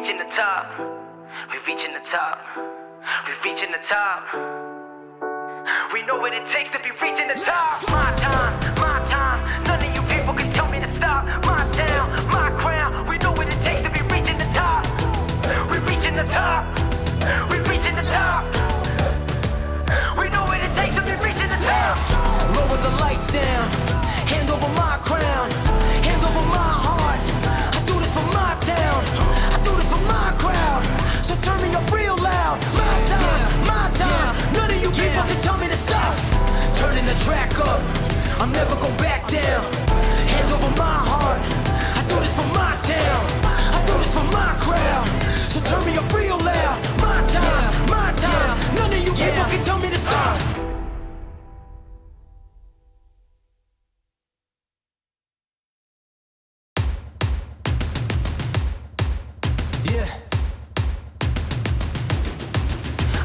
reaching the top. We reaching the top. We reaching the top. We know what it takes to be reaching the top. My time, my time. None of you people can tell me to stop. My town, my crown. We know what it takes to be reaching the top. We reaching the top. We reaching the top. We know what it takes to be reaching the top. Lower the lights down. Hand over my crown. Hand over my heart. I do this for my town. I do this for my crowd. So turn me up real loud. My time, my time. None of you people can tell me to stop. Turning the track up. I'll never go back down. Hand over my heart. I do this for my town. I do this for my crowd. So turn me up real loud. My time, my time. None of you people can tell me to stop. Yeah.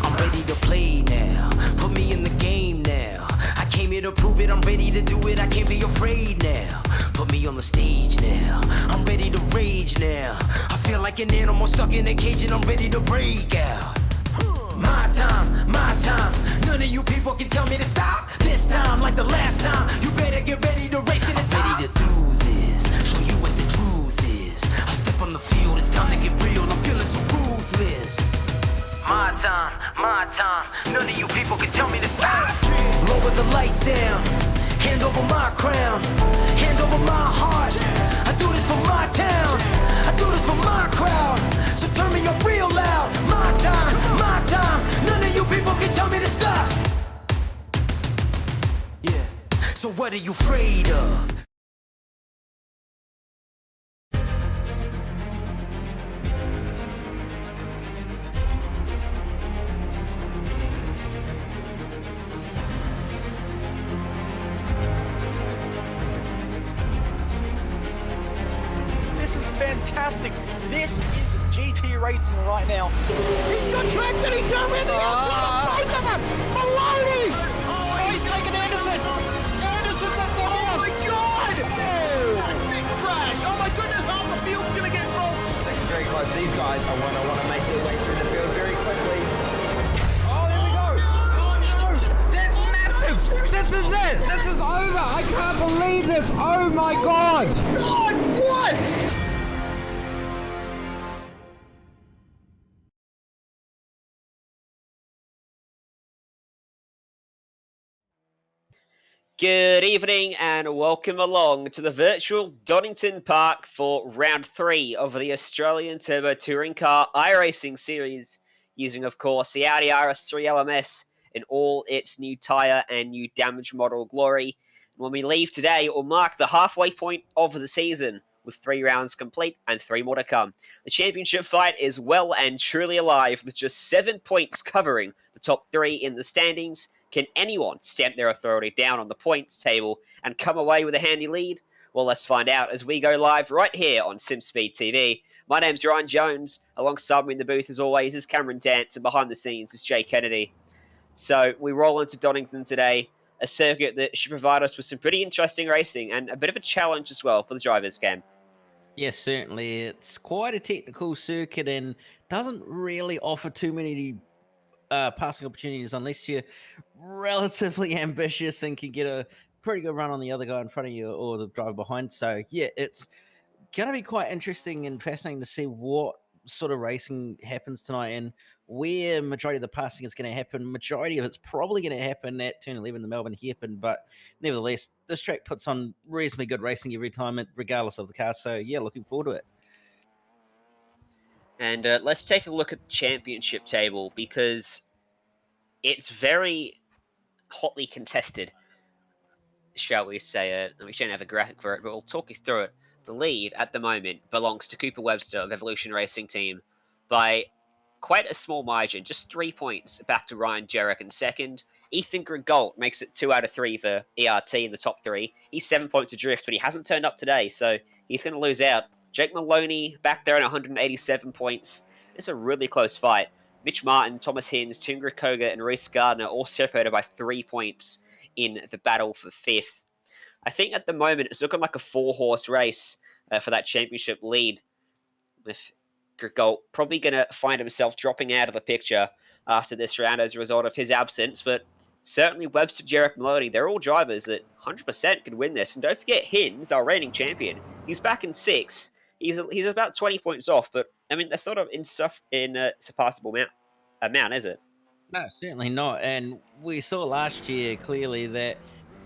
I'm ready to play now. Put me in the game now. I came here to prove it. I'm ready to do it. I can't be afraid now. Put me on the stage now. I'm ready to rage now. I feel like an animal stuck in a cage and I'm ready to break out. My time, my time. None of you people can tell me to stop. This time, like the last time, you better get ready to race to the top. I'm ready to do this. Show you what the truth is. I step on the field, it's time to get real. I'm feeling so ruthless. My time, my time. None of you people can tell me to stop. Lower the lights down. Hand over my crown. Hand over my heart. I do this for my town. I do this for my crowd. So turn me up real loud. My time, my time. None of you people can tell me to stop. Yeah. So what are you afraid of? This is fantastic. This is GT racing right now. He's got traction, he's going around the outside of both of them! Maloney! Oh, he's taking Anderson. Anderson's up to Oh my god! Big crash! Oh my goodness, half the field's gonna get rolled! Second very close. These guys are want to make their way through the field very quickly. Oh, there we go! Oh no! That's massive! This is it! This is over! I can't believe this! Oh my god! God, what? Good evening and welcome along to the virtual Donington Park for round 3 of the Australian Turbo Touring Car iRacing series, using of course the Audi RS3 LMS in all its new tyre and new damage model glory. And when we leave today, it will mark the halfway point of the season, with 3 rounds complete and 3 more to come. The championship fight is well and truly alive, with just 7 points covering the top 3 in the standings. Can anyone stamp their authority down on the points table and come away with a handy lead? Well, let's find out as we go live right here on Simspeed TV. My name's Ryan Jones. Alongside me in the booth, as always, is Cameron Dance, and behind the scenes is Jay Kennedy. So we roll into Donington today, a circuit that should provide us with some pretty interesting racing and a bit of a challenge as well for the drivers, Cam. Yes, certainly. It's quite a technical circuit and doesn't really offer too many passing opportunities unless you're relatively ambitious and can get a pretty good run on the other guy in front of you or the driver behind. So yeah, it's going to be quite interesting and fascinating to see what sort of racing happens tonight and where majority of the passing is going to happen. Majority of it's probably going to happen at turn 11, the Melbourne hairpin, but nevertheless, this track puts on reasonably good racing every time, regardless of the car. So yeah, looking forward to it. And let's take a look at the championship table, because it's very hotly contested, shall we say. We shouldn't have a graphic for it, but we'll talk you through it. The lead at the moment belongs to Cooper Webster of Evolution Racing Team by quite a small margin, just 3 points back to Ryan Jarek in second. Ethan Grigault makes it 2 out of 3 for ERT in the top 3. He's 7 points adrift, but he hasn't turned up today, so he's going to lose out. Jake Maloney back there at 187 points. It's a really close fight. Mitch Martin, Thomas Hins, Tim Koga, and Reese Gardner all separated by 3 points in the battle for 5th. I think at the moment it's looking like a 4-horse race for that championship lead, with probably going to find himself dropping out of the picture after this round as a result of his absence, but certainly Webster, Jarek, Maloney, they're all drivers that 100% could win this. And don't forget Hins, our reigning champion. He's back in 6th. He's about 20 points off, but I mean, that's sort of surpassable amount, is it? No, certainly not. And we saw last year clearly that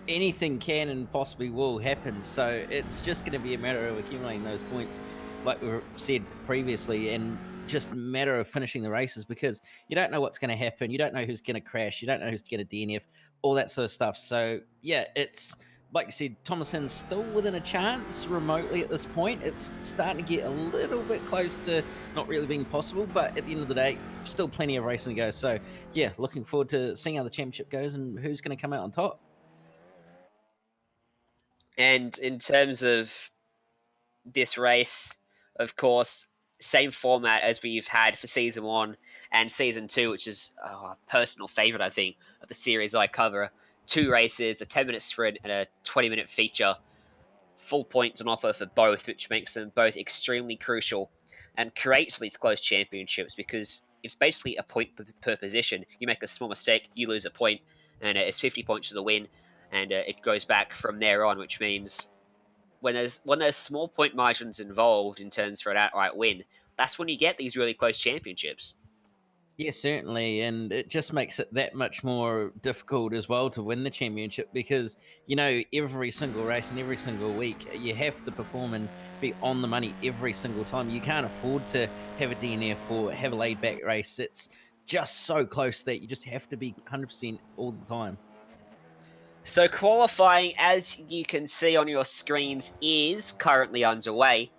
anything can and possibly will happen. So it's just going to be a matter of accumulating those points, like we said previously, and just a matter of finishing the races because you don't know what's going to happen. You don't know who's going to crash. You don't know who's going to DNF, all that sort of stuff. So yeah, it's like you said, Thomason's still within a chance remotely at this point. It's starting to get a little bit close to not really being possible, but at the end of the day, still plenty of racing to go. So yeah, looking forward to seeing how the championship goes and who's going to come out on top. And in terms of this race, of course, same format as we've had for season 1 and season 2, which is a personal favorite, I think, of the series I cover. 2 races, a 10-minute sprint and a 20-minute feature. Full points on offer for both, which makes them both extremely crucial and creates these close championships because it's basically a point per position. You make a small mistake, you lose a point, and it's 50 points to the win, and it goes back from there on, which means when there's small point margins involved in terms for an outright win, that's when you get these really close championships. Yeah, certainly. And it just makes it that much more difficult as well to win the championship because, you know, every single race and every single week, you have to perform and be on the money every single time. You can't afford to have a DNF or have a laid back race. It's just so close that you just have to be 100% all the time. So qualifying, as you can see on your screens, is currently underway.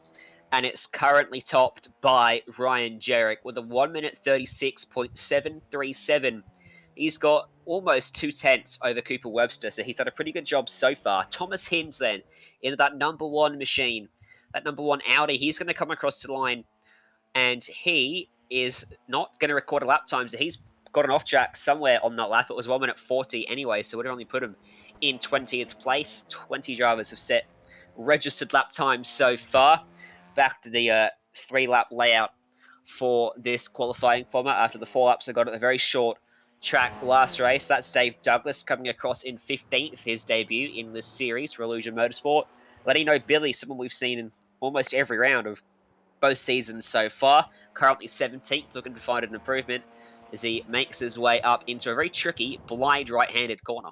And it's currently topped by Ryan Jarek with a 1 minute 36.737. He's got almost 2/10 over Cooper Webster, so he's done a pretty good job so far. Thomas Hins then, in that number 1 machine, that number 1 Audi, he's going to come across the line, and he is not going to record a lap time, so he's got an off track somewhere on that lap. It was 1 minute 40 anyway, so we'd only put him in 20th place. 20 drivers have set registered lap times so far. Back to the 3-lap layout for this qualifying format after the 4 laps I got at the very short track last race. That's Dave Douglas coming across in 15th, his debut in this series for Illusion Motorsport. Letting know Billy, someone we've seen in almost every round of both seasons so far. Currently 17th, looking to find an improvement as he makes his way up into a very tricky blind right-handed corner.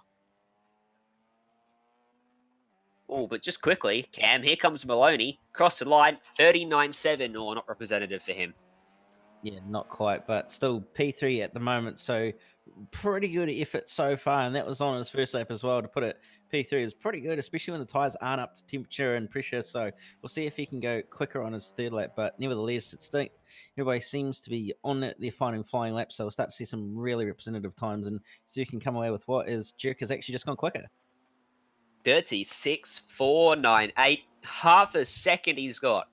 Oh, but just quickly, Cam, here comes Maloney. Cross the line, 39.7, or not representative for him. Yeah, not quite, but still P3 at the moment. So pretty good effort so far. And that was on his first lap as well. To put it P3 is pretty good, especially when the tyres aren't up to temperature and pressure. So we'll see if he can go quicker on his 3rd lap. But nevertheless, everybody seems to be on their finding flying laps. So we'll start to see some really representative times and so you can come away with what is Jarek has actually just gone quicker. 36.498. Half a second he's got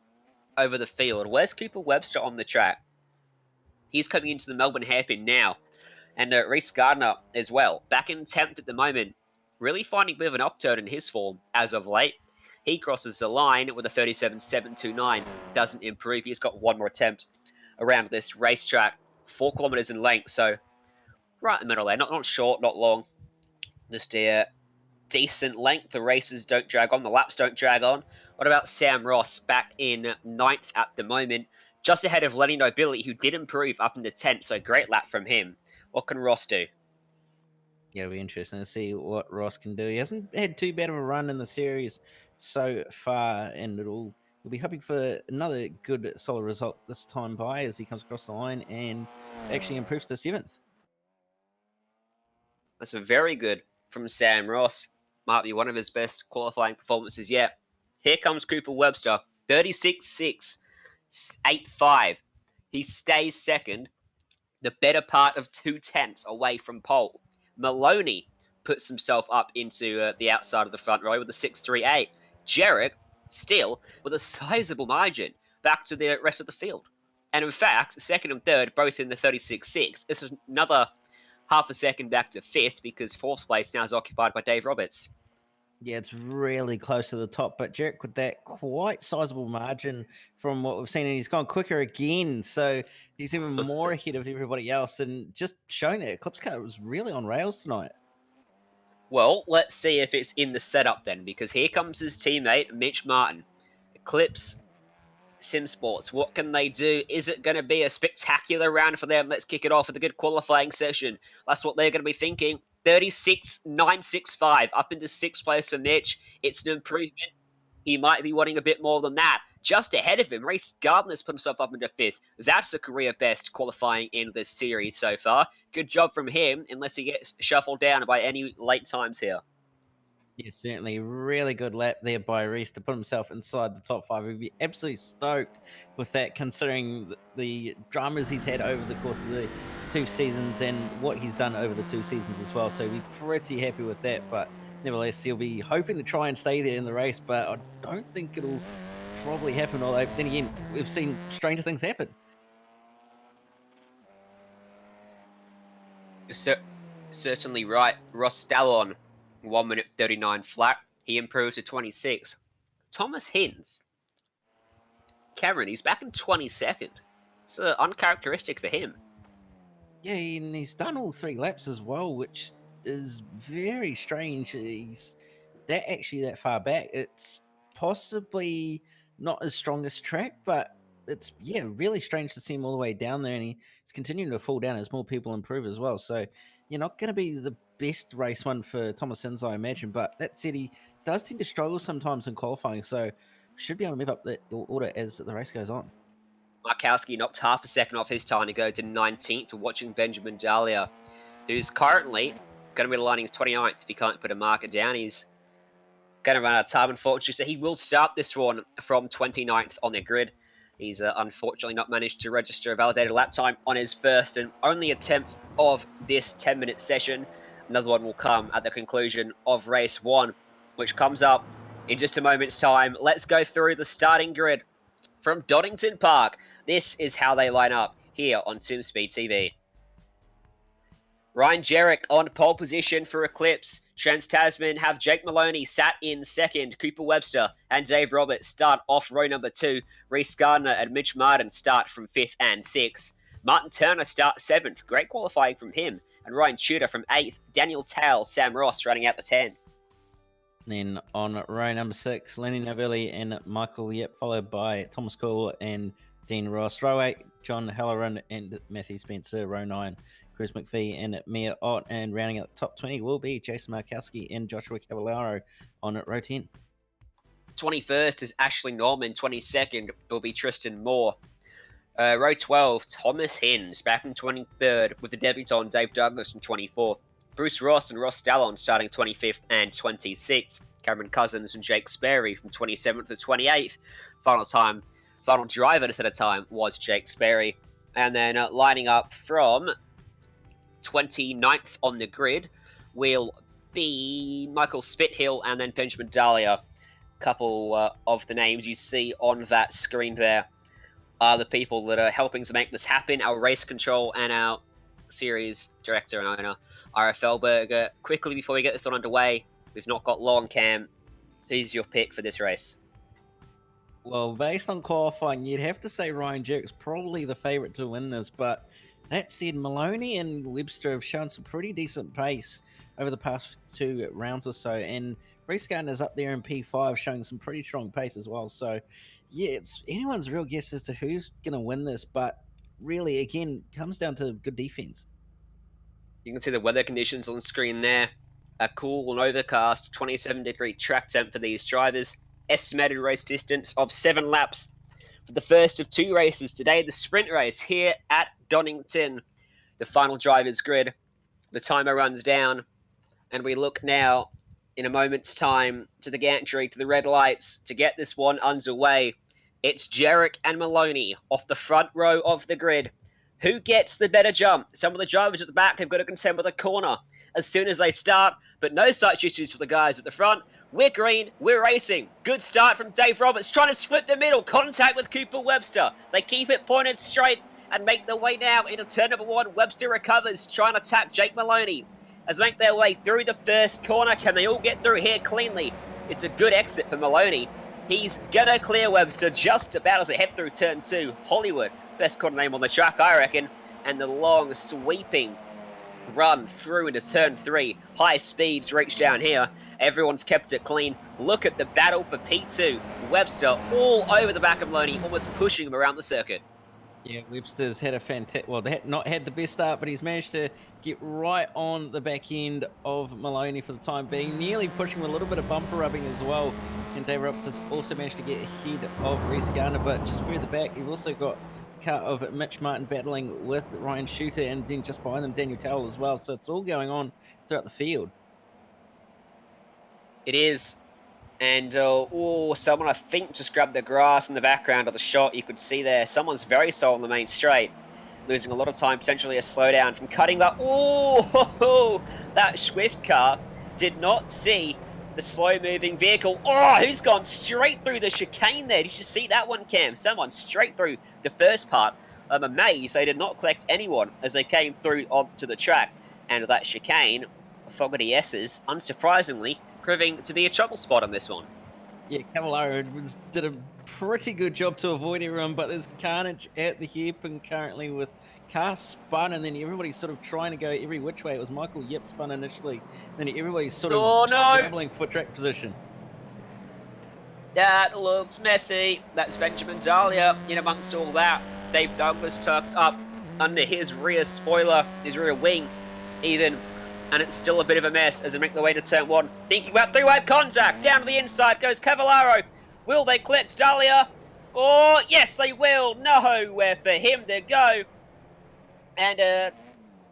over the field. Where's Cooper Webster on the track? He's coming into the Melbourne hairpin now. And Reece Gardner as well. Back in 10th at the moment. Really finding a bit of an upturn in his form as of late. He crosses the line with a 37.729. Doesn't improve. He's got one more attempt around this racetrack. 4 kilometers in length. So right in the middle there. Not short, not long. Just a decent length. The races don't drag on. The laps don't drag on. What about Sam Ross back in 9th at the moment? Just ahead of Lenny Nobility, who did improve up into 10th. So great lap from him. What can Ross do? Yeah, it'll be interesting to see what Ross can do. He hasn't had too bad of a run in the series so far, and we'll be hoping for another good, solid result this time by as he comes across the line and actually improves to 7th. That's a very good from Sam Ross. Might be one of his best qualifying performances yet. Here comes Cooper Webster, 36.685. He stays second, the better part of 2/10 away from pole. Maloney puts himself up into the outside of the front row with a 6.38. Jarek, still, with a sizable margin, back to the rest of the field. And in fact, second and third, both in the 36.6. This is another half a second back to 5th because 4th place now is occupied by Dave Roberts. Yeah, it's really close to the top, but Jarek with that quite sizable margin from what we've seen, and he's gone quicker again, so he's even more ahead of everybody else, and just showing that Eclipse car was really on rails tonight. Well, let's see if it's in the setup then, because here comes his teammate, Mitch Martin. Eclipse Sim Sports, what can they do? Is it going to be a spectacular round for them? Let's kick it off with a good qualifying session. That's what they're going to be thinking. 36.965 up into 6th place for Mitch. It's an improvement. He might be wanting a bit more than that. Just ahead of him, Reece Gardner's put himself up into 5th. That's a career best qualifying in this series so far. Good job from him, unless he gets shuffled down by any late times here. Yeah, certainly. Really good lap there by Reece to put himself inside the top 5. He'd be absolutely stoked with that, considering the dramas he's had over the course of the 2 seasons and what he's done over the 2 seasons as well. So he'd be pretty happy with that. But nevertheless, he'll be hoping to try and stay there in the race. But I don't think it'll probably happen. Although, then again, we've seen stranger things happen. Certainly right. Ross Dallon, 1 minute 39 flat. He improves to 26. Thomas Hins. Cameron, he's back in 22nd. It's uncharacteristic for him. Yeah, and he's done all 3 laps as well, which is very strange. He's that far back. It's possibly not his strongest track, but it's really strange to see him all the way down there, and he's continuing to fall down as more people improve as well. So you're not going to be the best race one for Thomas Sins, I imagine. But that said, he does tend to struggle sometimes in qualifying, so should be able to move up the order as the race goes on. Markowski knocked half a second off his time to go to 19th for watching Benjamin Dahlia, who's currently going to be aligning 29th if he can't put a marker down. He's going to run out of time, unfortunately, so he will start this one from 29th on the grid. He's unfortunately not managed to register a validated lap time on his first and only attempt of this 10-minute session. Another one will come at the conclusion of race 1, which comes up in just a moment's time. Let's go through the starting grid from Donington Park. This is how they line up here on Simspeed TV. Ryan Jarek on pole position for Eclipse. Trans-Tasman have Jake Maloney sat in 2nd. Cooper Webster and Dave Roberts start off row number 2. Reece Gardner and Mitch Martin start from 5th and 6th. Martin Turner starts 7th. Great qualifying from him. And Ryan Tudor from 8th. Daniel Towle, Sam Ross running out the 10. Then on row number 6, Lenny Novelli and Michael Yep, followed by Thomas Cole and Dean Ross. Row 8, John Halloran and Matthew Spencer. Row 9, Chris McPhee and Mia Ott. And rounding out the top 20 will be Jason Markowski and Joshua Cavallaro on row 10. 21st is Ashley Norman. 22nd will be Tristan Moore. Row 12, Thomas Hins back in 23rd with the debutant Dave Douglas from 24th. Bruce Ross and Ross Dallon starting 25th and 26th. Cameron Cousins and Jake Sperry from 27th to 28th. Final driver to set a time was Jake Sperry. And then lining up from 29th on the grid will be Michael Spithill and then Benjamin Dahlia. Couple of the names you see on that screen there are the people that are helping to make this happen. Our race control and our series director and owner, RFL Berger. Quickly before we get this one underway, we've not got long, Cam. Who's your pick for this race? Well, based on qualifying, you'd have to say Ryan Jarek's probably the favourite to win this, but that said, Maloney and Webster have shown some pretty decent pace over the past 2 rounds or so, and Reece Gardner's up there in P5 showing some pretty strong pace as well. So, yeah, it's anyone's real guess as to who's going to win this, but really, again, comes down to good defense. You can see the weather conditions on screen there. A cool and overcast 27-degree track temp for these drivers. Estimated race distance of 7 laps for the first of 2 races today. The sprint race here at Donington. The final driver's grid. The timer runs down. And we look now, in a moment's time, to the gantry, to the red lights, to get this one underway. It's Jarek and Maloney off the front row of the grid. Who gets the better jump? Some of the drivers at the back have got to contend with a corner as soon as they start, but no such issues for the guys at the front. We're green, we're racing. Good start from Dave Roberts, trying to split the middle. Contact with Cooper Webster. They keep it pointed straight and make their way now into turn number 1. Webster recovers, trying to tap Jake Maloney. as they make their way through the first corner. Can they all get through here cleanly? It's a good exit for Maloney. He's gonna clear Webster just about as they head through turn 2. Hollywood, best corner name on the track, I reckon. And the long, sweeping run through into turn 3. High speeds reach down here. Everyone's kept it clean. Look at the battle for P2. Webster all over the back of Maloney, almost pushing him around the circuit. Yeah, Webster's had a fantastic, well, they had not had the best start, but he's managed to get right on the back end of Maloney for the time being, nearly pushing with a little bit of bumper rubbing as well. And Dave Roberts also managed to get ahead of Reese Garner, but just further back, you've also got the car of Mitch Martin battling with Ryan Shooter, and then just behind them, Daniel Towell as well. So it's all going on throughout the field. It is. And, someone I think just grabbed the grass in the background of the shot. You could see there, someone's very slow on the main straight. Losing a lot of time, potentially a slowdown from cutting that. Oh, that Swift car did not see the slow-moving vehicle. Oh, who's gone straight through the chicane there? Did you see that one, Cam? Someone straight through the first part. I'm amazed they did not collect anyone as they came through onto the track. And that chicane, Fogarty S's, unsurprisingly, proving to be a trouble spot on this one. Yeah, Cavallaro did a pretty good job to avoid everyone, but there's carnage at the hairpin currently with car spun, and then everybody's sort of trying to go every which way. It was Michael Yip spun initially, then everybody's sort of scrabbling for track position. That looks messy. That's Benjamin Dahlia in amongst all that. Dave Douglas tucked up under his rear spoiler, his rear wing, even. And it's still a bit of a mess as they make their way to turn 1. Thinking about three-way contact. Down to the inside goes Cavallaro. Will they collect Dahlia? Oh, yes, they will. Nowhere for him to go. And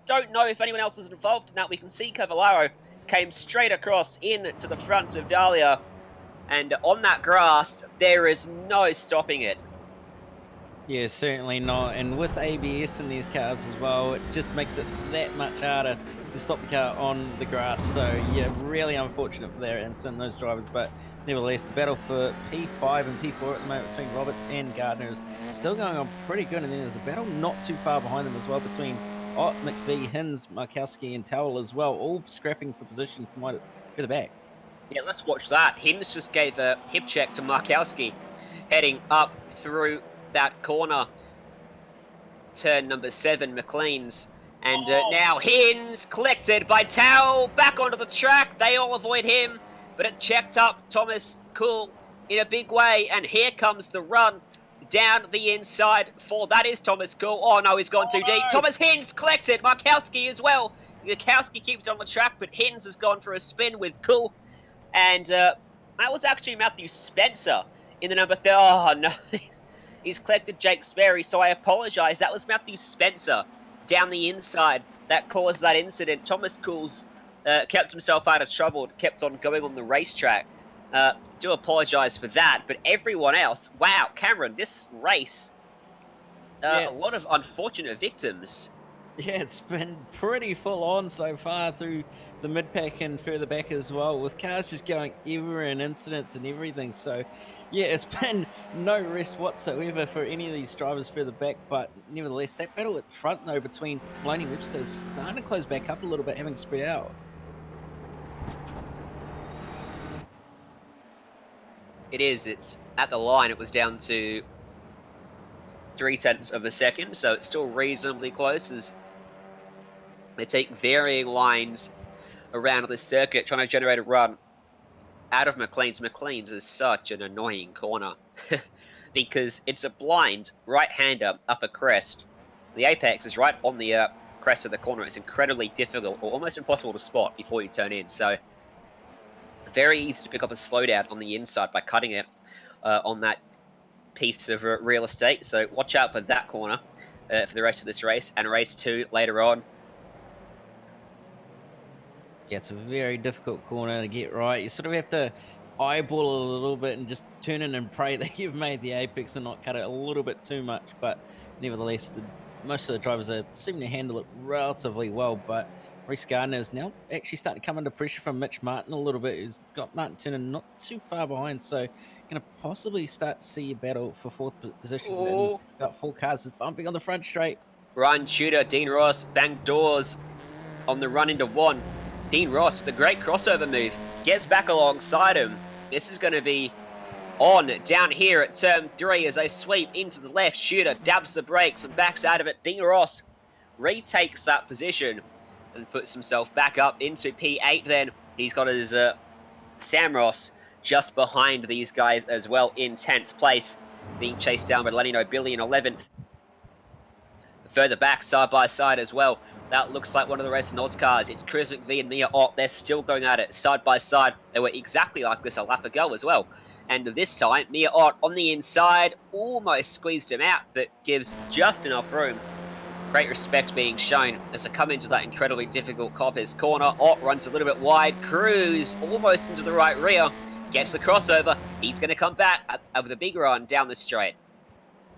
don't know if anyone else is involved in that. We can see Cavallaro came straight across into the front of Dahlia. And on that grass, there is no stopping it. Yeah, certainly not. And with ABS in these cars as well, it just makes it that much harder to stop the car on the grass. So yeah, really unfortunate for their incident, those drivers. But nevertheless, the battle for P5 and P4 at the moment between Roberts and Gardner is still going on pretty good. And then there's a battle not too far behind them as well between Ott, McVie, Hins, Markowski, and Towell as well, all scrapping for position from right further back. Yeah, let's watch that. Hins just gave a hip check to Markowski, heading up through that corner. Turn number 7, McLean's. And now Hins collected by Towell, back onto the track. They all avoid him, but it checked up Thomas Cool in a big way. And here comes the run down the inside for, that is Thomas Cool. Oh no, he's gone too deep. Thomas Hins collected, Markowski as well. Markowski keeps it on the track, but Hins has gone for a spin with Cool. And that was actually Matthew Spencer in the number oh no, he's collected Jake Sperry, so I apologise. That was Matthew Spencer down the inside that caused that incident. Thomas Cool's kept himself out of trouble, kept on going on the racetrack. Do apologise for that, but everyone else, wow, Cameron, this race, a lot of unfortunate victims. Yeah, it's been pretty full on so far through the mid-pack and further back as well, with cars just going everywhere and incidents and everything. So yeah, it's been no rest whatsoever for any of these drivers further back, but nevertheless, that battle at the front though between Maloney and Webster is starting to close back up a little bit, having spread out. It is, it's at the line, it was down to 0.3 of a second, so it's still reasonably close as they take varying lines around this circuit, trying to generate a run out of McLean's. McLean's is such an annoying corner because it's a blind right-hander up a crest. The apex is right on the crest of the corner. It's incredibly difficult or almost impossible to spot before you turn in. So very easy to pick up a slowdown on the inside by cutting it on that piece of real estate. So watch out for that corner for the rest of this race and race 2 later on. Yeah, it's a very difficult corner to get right. You sort of have to eyeball it a little bit and just turn in and pray that you've made the apex and not cut it a little bit too much. But nevertheless, most of the drivers seem to handle it relatively well. But Reese Gardner is now actually starting to come under pressure from Mitch Martin a little bit, who's got Martin turning not too far behind. So going to possibly start to see a battle for 4th position. And got 4 cars is bumping on the front straight. Ryan Shooter, Dean Ross, banged doors on the run into 1. Dean Ross, the great crossover move, gets back alongside him. This is going to be on down here at turn 3 as they sweep into the left. Shooter dabs the brakes and backs out of it. Dean Ross retakes that position and puts himself back up into P8 then. He's got his Sam Ross just behind these guys as well in 10th place, being chased down by Lenny Billy in 11th. Further back, side by side as well, that looks like one of the racing Oz cars. It's Chris McVie and Mia Ott. They're still going at it side by side. They were exactly like this a lap ago as well. And this time, Mia Ott on the inside almost squeezed him out, but gives just enough room. Great respect being shown as they come into that incredibly difficult Coppers corner. Ott runs a little bit wide. Cruz almost into the right rear. Gets the crossover. He's going to come back with a big run down the straight.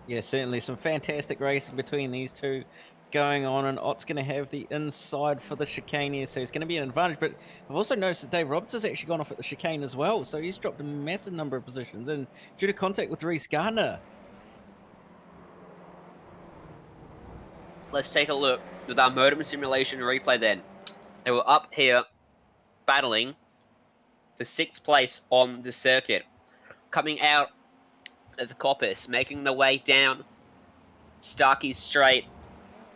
Yeah, certainly some fantastic racing between these two going on, and Ott's going to have the inside for the chicane here, so he's going to be an advantage. But I've also noticed that Dave Roberts has actually gone off at the chicane as well, so he's dropped a massive number of positions, and due to contact with Reese Gardner. Let's take a look with our modem simulation replay then. They were up here battling for 6th place on the circuit. Coming out of the Coppice, making their way down Starkey Straight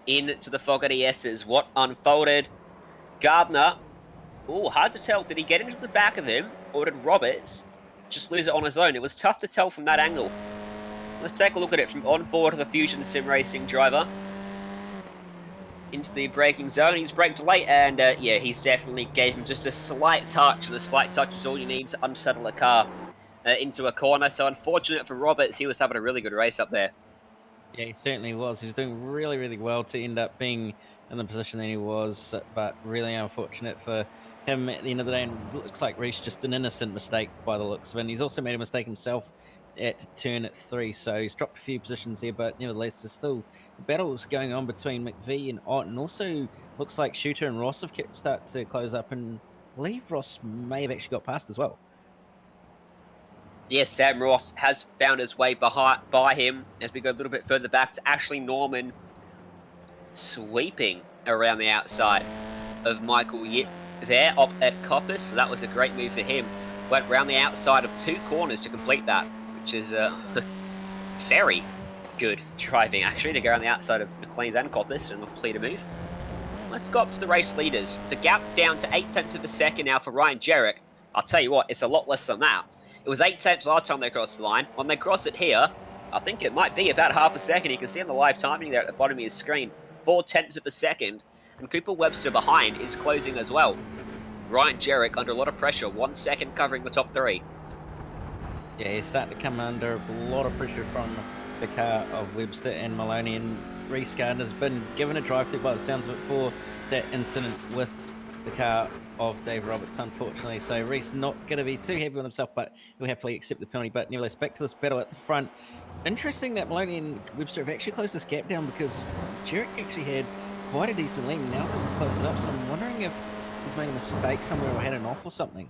into the Fogarty S's. What unfolded? Gardner, hard to tell. Did he get into the back of him, or did Roberts just lose it on his own? It was tough to tell from that angle. Let's take a look at it from on board of the Fusion Sim Racing driver. Into the braking zone. He's braked late, and yeah, he's definitely gave him just a slight touch, and a slight touch is all you need to unsettle a car into a corner. So unfortunate for Roberts, he was having a really good race up there. Yeah, he certainly was. He was doing really, really well to end up being in the position that he was, but really unfortunate for him at the end of the day. And it looks like Reese just an innocent mistake by the looks of it. And he's also made a mistake himself at turn 3, so he's dropped a few positions there, but nevertheless, there's still battles going on between McVie and Ott, and also looks like Shooter and Ross have started to close up, and I believe Ross may have actually got past as well. Yes, Sam Ross has found his way by him as we go a little bit further back to Ashley Norman sweeping around the outside of Michael Yip there up at Coppice. So that was a great move for him. Went around the outside of 2 corners to complete that, which is very good driving actually to go around the outside of McLean's and Coppice and complete a move. Let's go up to the race leaders. The gap down to 0.8 of a second now for Ryan Jarek. I'll tell you what, it's a lot less than that. It was 0.8 last time they crossed the line. When they cross it here, I think it might be about half a second. You can see on the live timing there at the bottom of your screen, 0.4 of a second. And Cooper Webster behind is closing as well. Ryan Jarek under a lot of pressure, 1 second covering the top 3. Yeah, he's starting to come under a lot of pressure from the car of Webster and Maloney, and Reese Gardner's been given a drive-through by the sounds of it for that incident with the car of Dave Roberts, unfortunately. So Reese not going to be too happy with himself, but he'll happily accept the penalty. But nevertheless, back to this battle at the front. Interesting that Maloney and Webster have actually closed this gap down, because Jarek actually had quite a decent lead. Now they've closed it up, so I'm wondering if he's made a mistake somewhere or had an off or something.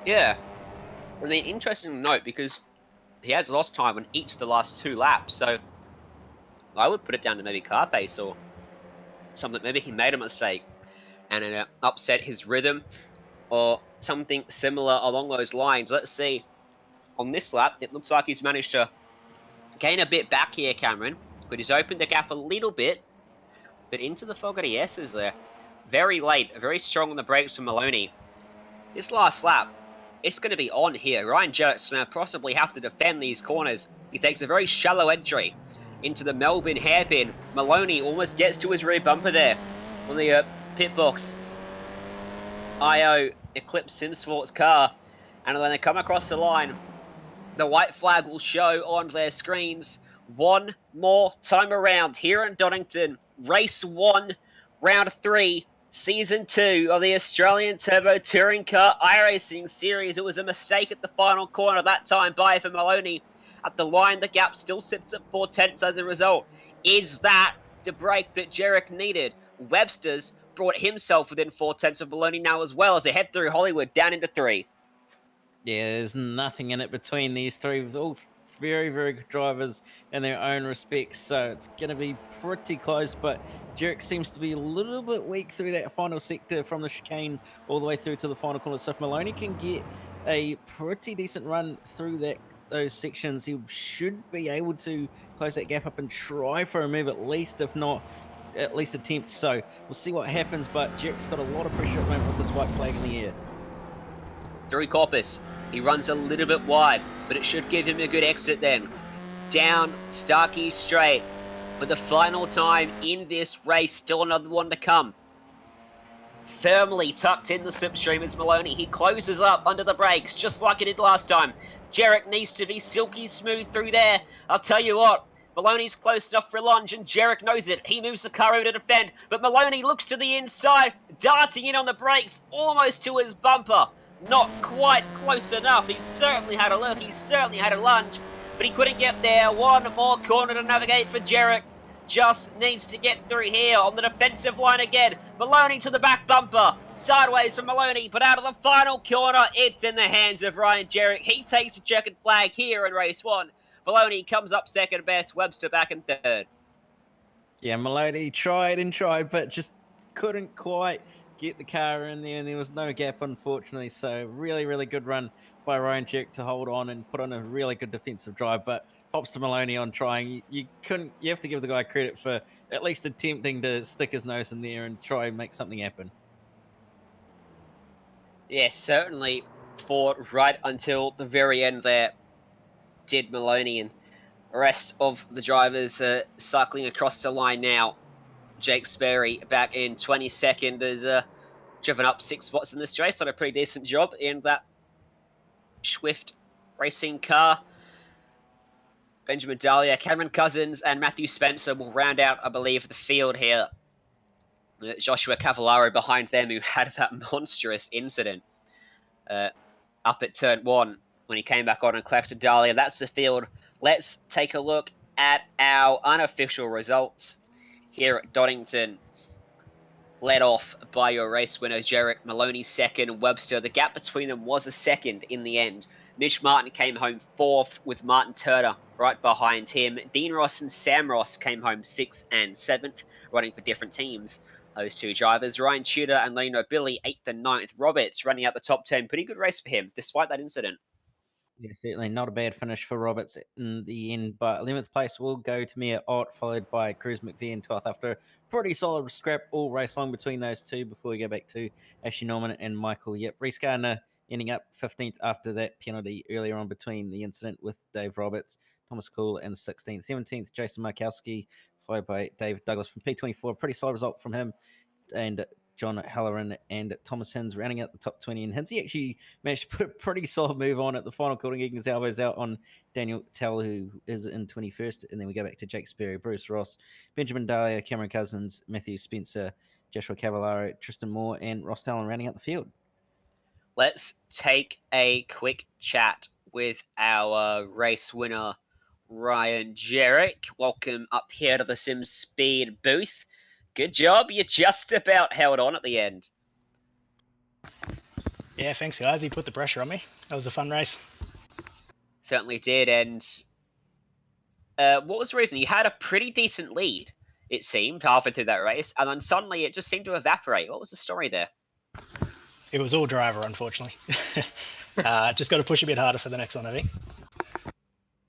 Yeah. I mean, interesting note, because he has lost time on each of the last 2 laps, so I would put it down to maybe car pace or something. Maybe he made a mistake and it upset his rhythm or something similar along those lines. Let's see. On this lap, it looks like he's managed to gain a bit back here, Cameron, but he's opened the gap a little bit, but into the Fogarty S's there. Very late, very strong on the brakes from Maloney. This last lap, it's going to be on here. Ryan Jarek's going to possibly have to defend these corners. He takes a very shallow entry into the Melbourne hairpin. Maloney almost gets to his rear bumper there on the pit box. IO Eclipse Simsports car. And when they come across the line, the white flag will show on their screens one more time around here in Donington. Race 1, round 3. Season 2 of the Australian Turbo Touring Car iRacing Series. It was a mistake at the final corner that time by for Maloney. At the line, the gap still sits at 0.4 as a result. Is that the break that Jarek needed? Webster's brought himself within 0.4 of Maloney now as well as they head through Hollywood down into 3. Yeah, there's nothing in it between these three. All both very, very good drivers in their own respects. So it's going to be pretty close. But Jarek seems to be a little bit weak through that final sector from the chicane all the way through to the final corner. So if Maloney can get a pretty decent run through those sections, he should be able to close that gap up and try for a move at least, if not at least attempt. So we'll see what happens. But Jarek's got a lot of pressure at the moment with this white flag in the air. Through Corpus. He runs a little bit wide, but it should give him a good exit then. Down Starkey straight. For the final time in this race, still another one to come. Firmly tucked in the slipstream is Maloney. He closes up under the brakes, just like he did last time. Jarek needs to be silky smooth through there. I'll tell you what, Maloney's close enough for a lunge, and Jarek knows it. He moves the car over to defend, but Maloney looks to the inside, darting in on the brakes, almost to his bumper. Not quite close enough. He certainly had a look, he certainly had a lunge, but he couldn't get there. One more corner to navigate for Jarek. Just needs to get through here on the defensive line again. Maloney to the back bumper. Sideways from Maloney, but out of the final corner, it's in the hands of Ryan Jarek. He takes a checkered flag here in race 1. Maloney comes up second best, Webster back in third. Yeah, Maloney tried and tried, but just couldn't quite get the car in there, and there was no gap, unfortunately. So really, really good run by Ryan Jarek to hold on and put on a really good defensive drive. But props to Maloney on trying. You have to give the guy credit for at least attempting to stick his nose in there and try and make something happen. Yes, certainly fought right until the very end there, did Maloney, and the rest of the drivers cycling across the line now. Jake Sperry back in 22nd has driven up 6 spots in this race, done a pretty decent job in that Swift racing car. Benjamin Dahlia, Cameron Cousins, and Matthew Spencer will round out, I believe, the field here. Joshua Cavallaro behind them, who had that monstrous incident up at turn 1 when he came back on and collected Dahlia. That's the field. Let's take a look at our unofficial results here at Donington. Led off by your race winner, Jarek. Maloney second, Webster. The gap between them was a second in the end. Mitch Martin came home 4th with Martin Turner right behind him. Dean Ross and Sam Ross came home 6th and 7th, running for different teams. Those two drivers, Ryan Tudor and Leno Billy, 8th and 9th. Roberts running out the top 10. Pretty good race for him, despite that incident. Yeah, certainly not a bad finish for Roberts in the end, but 11th place will go to Mia Ott, followed by Cruz McVeigh in 12th after a pretty solid scrap all race long between those two before we go back to Ashley Norman and Michael Yip. Reese Gardner ending up 15th after that penalty earlier on between the incident with Dave Roberts. Thomas Cool in 16th. 17th, Jason Markowski, followed by Dave Douglas from P24. Pretty solid result from him. And John Halloran and Thomas Hins rounding out the top 20. And Hinsey actually managed to put a pretty solid move on at the final quarter, getting his elbows out on Daniel Tell, who is in 21st. And then we go back to Jake Sperry, Bruce Ross, Benjamin Dahlia, Cameron Cousins, Matthew Spencer, Joshua Cavallaro, Tristan Moore, and Ross Talon rounding out the field. Let's take a quick chat with our race winner, Ryan Jarek. Welcome up here to the Simspeed booth. Good job. You just about held on at the end. Yeah, thanks, guys. He put the pressure on me. That was a fun race. Certainly did. And what was the reason? You had a pretty decent lead, it seemed, halfway through that race, and then suddenly it just seemed to evaporate. What was the story there? It was all driver, unfortunately. Just got to push a bit harder for the next one, I think.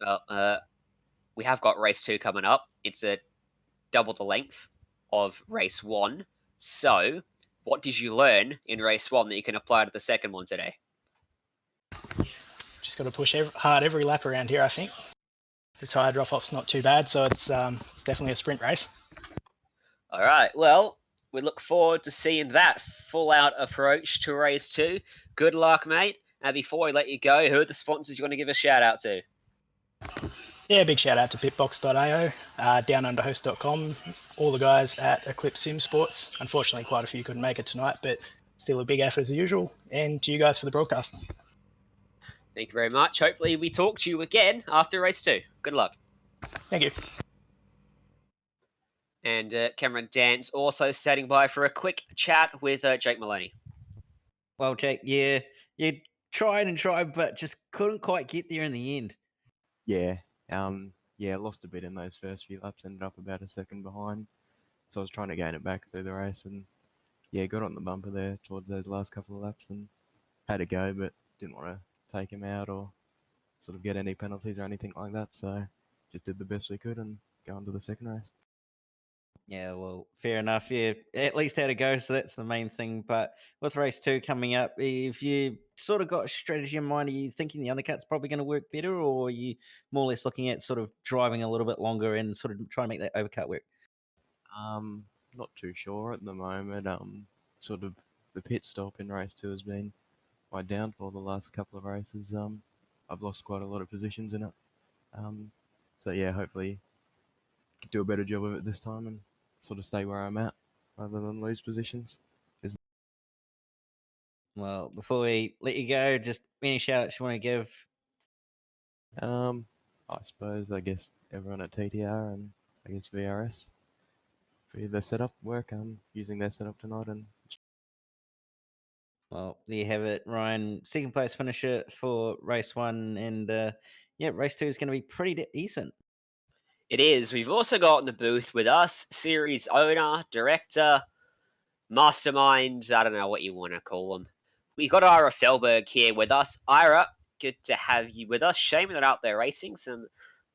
Well, we have got race 2 coming up. It's a double the length of race 1. So, what did you learn in race 1 that you can apply to the second one today? Just got to push hard every lap around here, I think. The tyre drop-off's not too bad, so it's definitely a sprint race. All right, well, we look forward to seeing that full-out approach to race 2. Good luck, mate. And before we let you go, who are the sponsors you want to give a shout-out to? Yeah, big shout out to pitbox.io, downunderhost.com, all the guys at Eclipse Sim Sports. Unfortunately, quite a few couldn't make it tonight, but still a big effort as usual. And to you guys for the broadcast. Thank you very much. Hopefully we talk to you again after race 2. Good luck. Thank you. And Cameron Dance also standing by for a quick chat with Jake Maloney. Well, Jake, yeah, you tried and tried, but just couldn't quite get there in the end. Yeah, yeah, lost a bit in those first few laps. Ended up about a second behind, so I was trying to gain it back through the race, and yeah, got on the bumper there towards those last couple of laps, and had a go, but didn't want to take him out or sort of get any penalties or anything like that. So just did the best we could and go on to the second race. Yeah, well, fair enough. Yeah, at least had a go, so that's the main thing. But with race two coming up, if you sort of got a strategy in mind, are you thinking the undercut's probably going to work better, or are you more or less looking at sort of driving a little bit longer and sort of trying to make that overcut work? Um, Not too sure at the moment. Sort of the pit stop in race two has been my downfall the last couple of races. I've lost quite a lot of positions in it. Um, so yeah, hopefully do a better job of it this time and sort of stay where I'm at rather than lose positions. Well, before we let you go, just any shout outs you want to give? Um, I suppose I guess everyone at TTR and I guess VRS for the setup work. Using their setup tonight and Well, there you have it, Ryan. Second place finisher for race one, and yeah, race two is going to be pretty decent. It is. We've also got in the booth with us series owner, director, mastermind. I don't know what you want to call them. We got Ira Felberg here with us. Ira, good to have you with us. Shame that out there racing some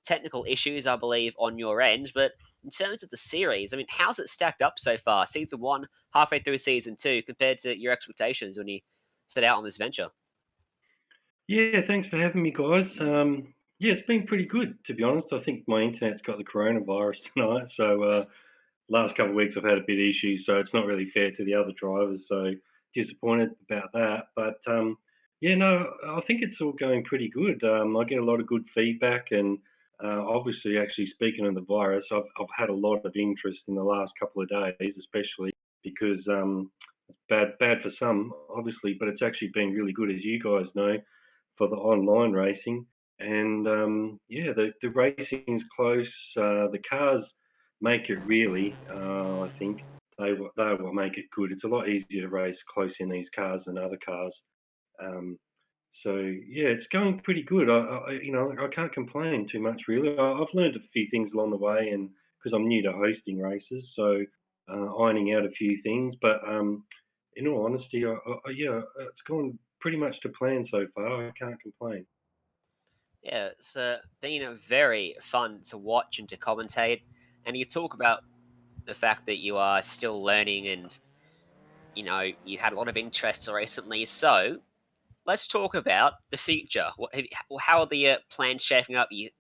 technical issues, I believe, on your end. But in terms of the series, I mean, how's it stacked up so far? Season one, halfway through season two, compared to your expectations when you set out on this venture? Yeah, thanks for having me, guys. Yeah, it's been pretty good, to be honest. I think my internet's got the coronavirus tonight, so last couple of weeks I've had a bit of issues, so it's not really fair to the other drivers. So disappointed about that. But yeah, no, I think it's all going pretty good. I get a lot of good feedback, and obviously, actually speaking of the virus, I've had a lot of interest in the last couple of days, especially because it's bad for some, obviously, but it's actually been really good, as you guys know, for the online racing. And yeah, the racing's close. The cars make it really. I think they will make it good. It's a lot easier to race close in these cars than other cars. Um, so yeah, it's going pretty good. I can't complain too much really. I've learned a few things along the way, and because I'm new to hosting races, so ironing out a few things. But in all honesty, yeah, it's gone pretty much to plan so far. I can't complain. Yeah, it's been very fun to watch and to commentate. And you talk about the fact that you are still learning and, you had a lot of interest recently. So let's talk about the future. How are the plans shaping up? You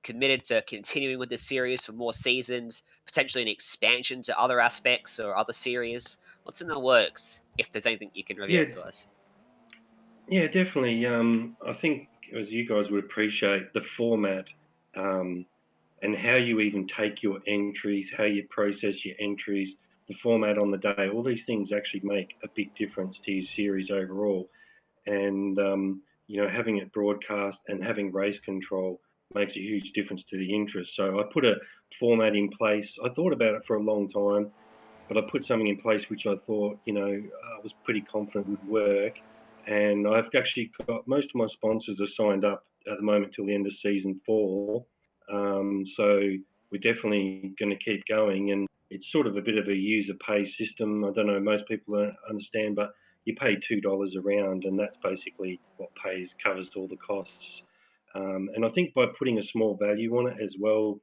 committed to continuing with this series for more seasons, potentially an expansion to other aspects or other series? What's in the works, if there's anything you can reveal Yeah, to us? yeah, definitely. I think as you guys would appreciate the format, um, and how you even take your entries, how you process your entries, the format on the day, all these things actually make a big difference to your series overall. And having it broadcast and having race control makes a huge difference to the interest. So I put a format in place. I thought about it for a long time, but I put something in place which I thought, I was pretty confident would work. And I've actually got most of my sponsors are signed up at the moment till the end of season four. So we're definitely going to keep going. And it's sort of a bit of a user pay system. I don't know, most people don't understand, but you pay $2 a round, and that's basically what covers all the costs. And I think by putting a small value on it as well,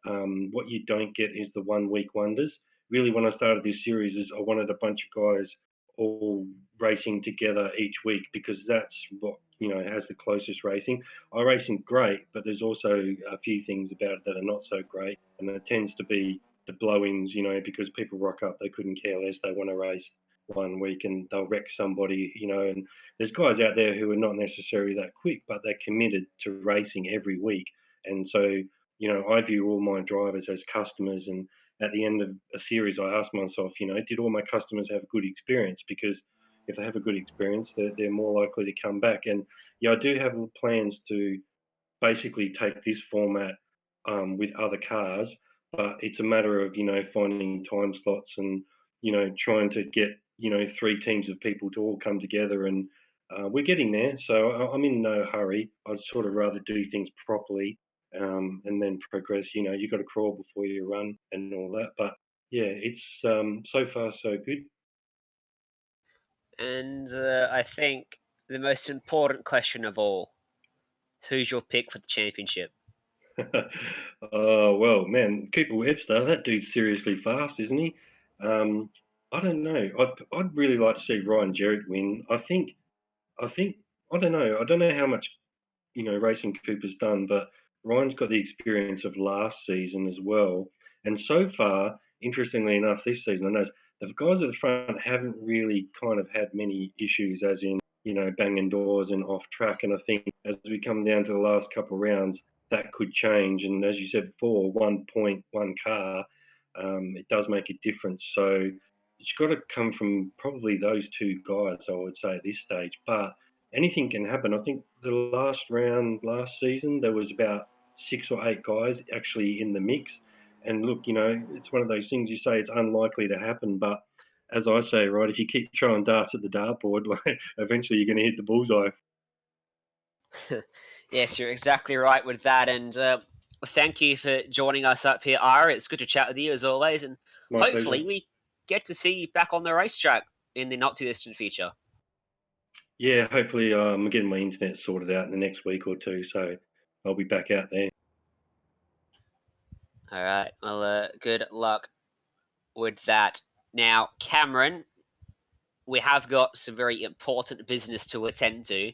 what you don't get is the 1 week wonders. Really, when I started this series, is I wanted a bunch of guys all racing together each week because that's what has the closest racing. iRacing great, but there's also a few things about it that are not so great, and it tends to be the blow-ins. Because people rock up, they couldn't care less. They want to race 1 week and they'll wreck somebody. And there's guys out there who are not necessarily that quick, but they're committed to racing every week, and so I view all my drivers as customers. And at the end of a series, I ask myself, did all my customers have a good experience? Because if they have a good experience, they're more likely to come back. And yeah, I do have plans to basically take this format with other cars, but it's a matter of finding time slots and trying to get three teams of people to all come together and we're getting there. So I'm in no hurry. I'd sort of rather do things properly and then progress. You know, you got to crawl before you run and all that. But yeah, it's so far so good. And I think the most important question of all: who's your pick for the championship? Oh well, man, Cooper Webster, that dude's seriously fast, isn't he? Um, I don't know. I'd really like to see Ryan Jarek win. I think I don't know. I don't know how much racing Cooper's done, but Ryan's got the experience of last season as well. And so far, interestingly enough, this season, I know the guys at the front haven't really kind of had many issues, as in, banging doors and off track. And I think as we come down to the last couple of rounds, that could change. And as you said before, 1.1 car, it does make a difference. So it's got to come from probably those two guys, I would say, at this stage. But anything can happen. I think the last round last season, there was about 6 or 8 guys actually in the mix. And look, it's one of those things you say it's unlikely to happen, but as I say, right, if you keep throwing darts at the dartboard, like eventually you're going to hit the bullseye. Yes, you're exactly right with that. And thank you for joining us up here, Ira. It's good to chat with you as always. And My pleasure. hopefully we get to see you back on the racetrack in the not too distant future. Yeah, hopefully I'm getting my internet sorted out in the next week or two, so I'll be back out there. All right. Well, good luck with that. Now, Cameron, we have got some very important business to attend to,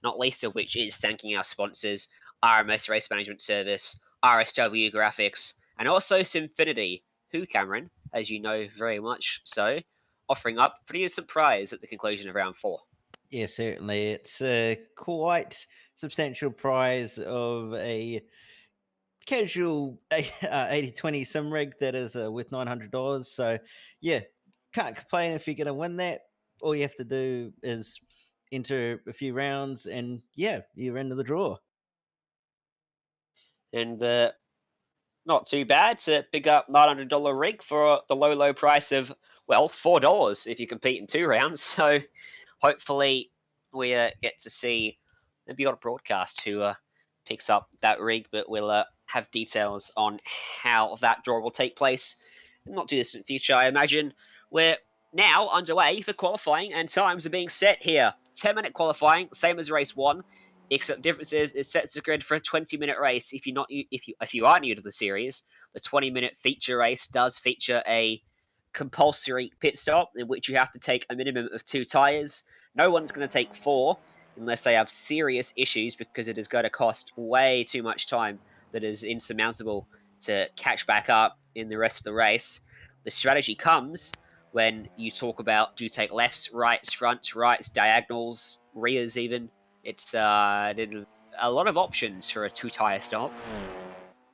not least of which is thanking our sponsors, RMS Race Management Service, RSW Graphics, and also Simfinity, who, Cameron, as you know very much so, offering up a pretty decent prize at the conclusion of round 4. Yeah, certainly. It's a quite substantial prize of a casual 80/20 sim rig that is worth $900. So, yeah, can't complain if you're going to win that. All you have to do is enter a few rounds, and yeah, you're into the draw. And not too bad to pick up $900 rig for the low price of, well, $4 if you compete in 2 rounds. So hopefully we get to see maybe on a broadcast who picks up that rig, but we'll have details on how that draw will take place in not too distant future, I imagine. We're now underway for qualifying, and times are being set here. 10-minute qualifying, same as race 1. Except difference is it sets the grid for a 20-minute race. If you are new to the series, the 20-minute feature race does feature a compulsory pit stop in which you have to take a minimum of 2 tires. No one's going to take 4 unless they have serious issues, because it is going to cost way too much time that is insurmountable to catch back up in the rest of the race. The strategy comes when you talk about, do you take lefts, rights, fronts, rights, diagonals, rears even. It's a lot of options for a 2-tire stop.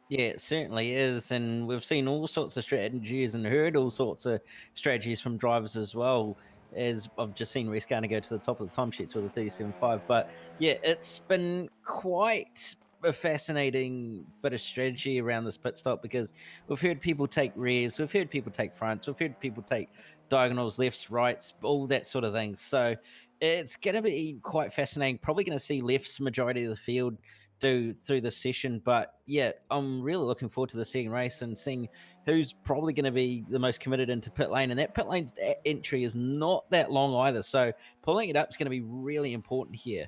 Yeah, it certainly is. And we've seen all sorts of strategies and heard all sorts of strategies from drivers as well. As I've just seen Reese to go to the top of the timesheets with a 37.5. But yeah, it's been quite a fascinating bit of strategy around this pit stop, because we've heard people take rears, we've heard people take fronts, we've heard people take diagonals, lefts, rights, all that sort of thing. So it's going to be quite fascinating. Probably going to see lefts majority of the field do through the session. But yeah, I'm really looking forward to the second race and seeing who's probably going to be the most committed into pit lane. And that pit lane's entry is not that long either, so pulling it up is going to be really important here.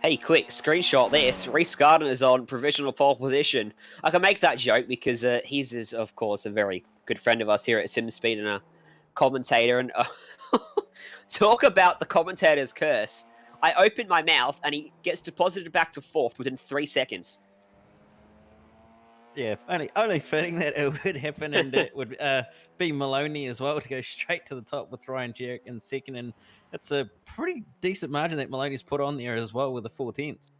Hey, quick, screenshot this. Reese Gardner's on provisional pole position. I can make that joke because he's, is, of course, a very good friend of us here at Simspeed and a commentator. And talk about the commentator's curse. I open my mouth and he gets deposited back to 4th within 3 seconds. Yeah, only fitting that it would happen, and it would be Maloney as well to go straight to the top with Ryan Jarek in second, and it's a pretty decent margin that Maloney's put on there as well with the 4/10.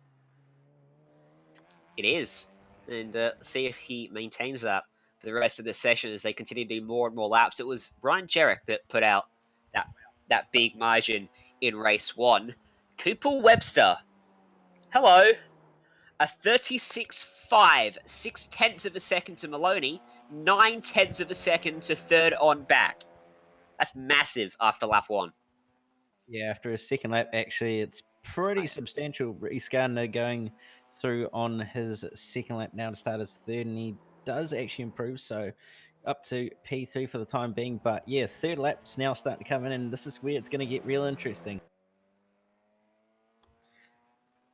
It is, and see if he maintains that for the rest of the session as they continue to do more and more laps. It was Ryan Jarek that put out that big margin in race 1. Cooper Webster, hello. A 36.5, 6/10 of a second to Maloney, 9/10 of a second to third on back. That's massive after lap 1. Yeah, after a second lap, actually, it's pretty substantial. Reese Gardner going through on his second lap now to start his third, and he does actually improve. So up to P3 for the time being. But yeah, third lap's now starting to come in, and this is where it's going to get real interesting.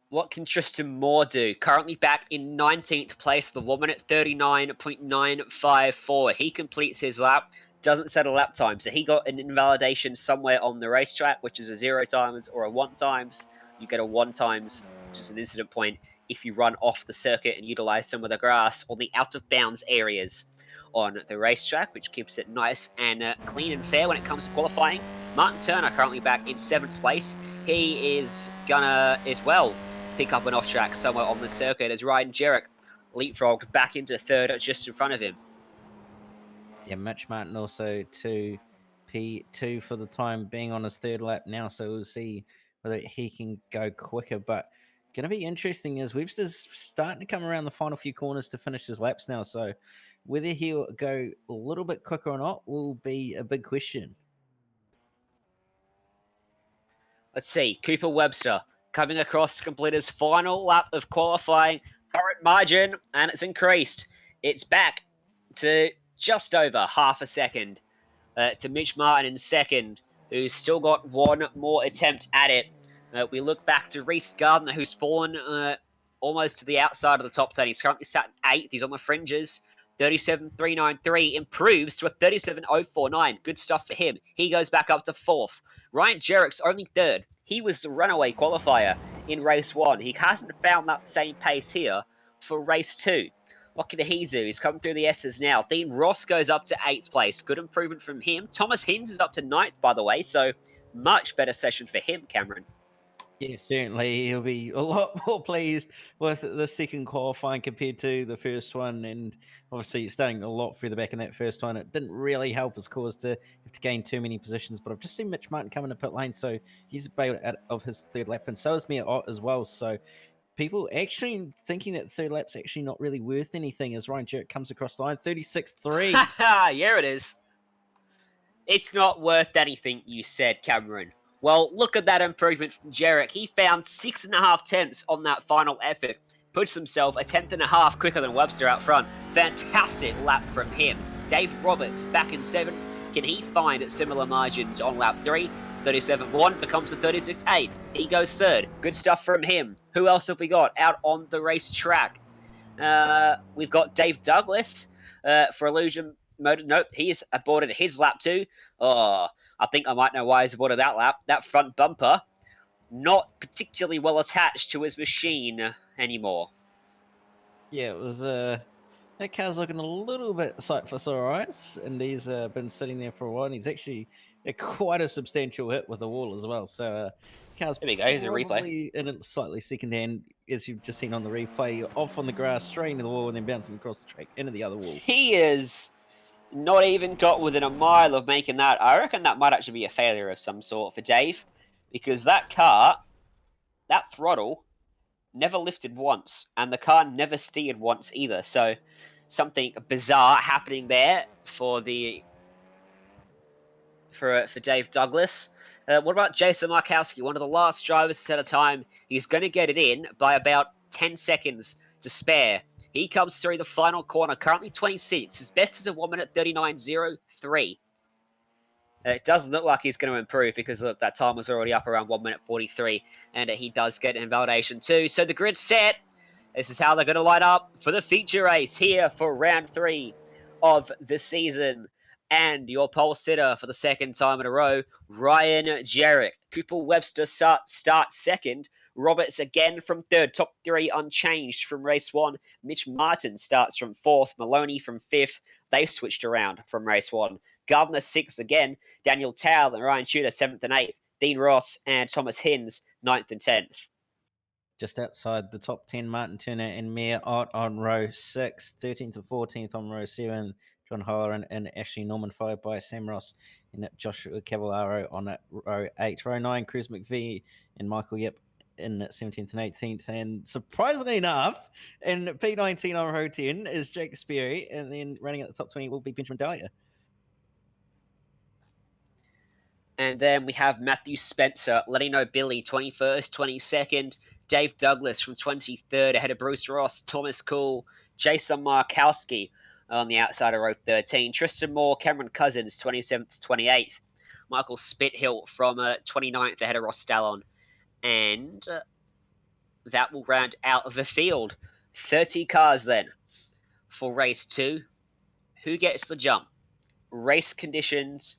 What can Tristan Moore do? Currently back in 19th place, the 1 minute 39.954. He completes his lap, doesn't set a lap time, so he got an invalidation somewhere on the racetrack, which is a 0 times or a 1 times. You get a 1 times, which is an incident point, if you run off the circuit and utilize some of the grass or the out of bounds areas on the racetrack, which keeps it nice and clean and fair when it comes to qualifying. Martin Turner currently back in 7th place. He is gonna, as well, pick up an off track somewhere on the circuit as Ryan Jarek leapfrogged back into third just in front of him. Yeah, Mitch Martin also to P2 for the time being on his third lap now, so we'll see whether he can go quicker. But going to be interesting as Webster's starting to come around the final few corners to finish his laps now, so whether he'll go a little bit quicker or not will be a big question. Let's see, Cooper Webster coming across to complete his final lap of qualifying. Current margin, and it's increased. It's back to just over half a second to Mitch Martin in second, who's still got one more attempt at it. We look back to Reese Gardner, who's fallen almost to the outside of the top 10. He's currently sat 8th. He's on the fringes. 37.393 improves to a 37.049. Good stuff for him. He goes back up to 4th. Ryan Jarek's only 3rd. He was the runaway qualifier in race 1. He hasn't found that same pace here for race 2. What can he do? He's come through the S's now. Dean Ross goes up to 8th place. Good improvement from him. Thomas Hinds is up to 9th, by the way, so much better session for him, Cameron. Yeah, certainly. He'll be a lot more pleased with the second qualifying compared to the first one. And obviously, starting a lot further back in that first one, it didn't really help his cause to have to gain too many positions. But I've just seen Mitch Martin come into pit lane, so he's bailed out of his third lap. And so is Mia Ott as well. So people actually thinking that third lap's actually not really worth anything as Ryan Jarek comes across the line. 36.3. Yeah, it is. It's not worth anything, you said, Cameron. Well, look at that improvement from Jarek. He found 6.5 tenths on that final effort. Puts himself a 10.5 quicker than Webster out front. Fantastic lap from him. Dave Roberts back in 7th. Can he find similar margins on lap 3? 37.1 becomes a 36.8. He goes 3rd. Good stuff from him. Who else have we got out on the racetrack? We've got Dave Douglas for Illusion Motor. Nope, he's aborted his lap too. Oh, I think I might know why he's aborted that lap. That front bumper, not particularly well attached to his machine anymore. Yeah, it was that car's looking a little bit sight for sore eyes, and he's been sitting there for a while. And he's actually quite a substantial hit with the wall as well. So car's There we go. Here's a replay. probably in a slightly second hand, as you've just seen on the replay, off on the grass, straight into the wall, and then bouncing across the track into the other wall. He is not even got within a mile of making that. I reckon that might actually be a failure of some sort for Dave, because that car, that throttle, never lifted once, and the car never steered once either. So something bizarre happening there for Dave Douglas. What about Jason Markowski, one of the last drivers to set a time? He's going to get it in by about 10 seconds to spare. He comes through the final corner, currently 26. His best is a 1 minute 39.03. It doesn't look like he's going to improve because look, that time was already up around 1 minute 43, and he does get invalidation too. So the grid's set. This is how they're going to line up for the feature race here for round 3 of the season. And your pole sitter for the second time in a row, Ryan Jarek. Cooper Webster starts second. Roberts again from 3rd. Top 3 unchanged from race 1. Mitch Martin starts from 4th. Maloney from 5th. They switched around from race 1. Gardner 6th again. Daniel Towle and Ryan Shooter 7th and 8th. Dean Ross and Thomas Hinds 9th and 10th. Just outside the top 10, Martin Turner and Mia Ott on row 6, 13th and 14th on row 7. John Holleran and Ashley Norman, followed by Sam Ross and Joshua Cavallaro on row 8. Row 9, Chris McVie and Michael Yip in 17th and 18th. And surprisingly enough, in P19 on row 10 is Jake Sperry, and then running at the top 20 will be Benjamin Dahlia. And then we have Matthew Spencer, Letino Billy, 21st, 22nd. Dave Douglas from 23rd, ahead of Bruce Ross, Thomas Cool, Jason Markowski on the outside of row 13. Tristan Moore, Cameron Cousins, 27th to 28th. Michael Spithill from 29th, ahead of Ross Stallon. And that will round out the field. 30 cars then for race 2. Who gets the jump? Race conditions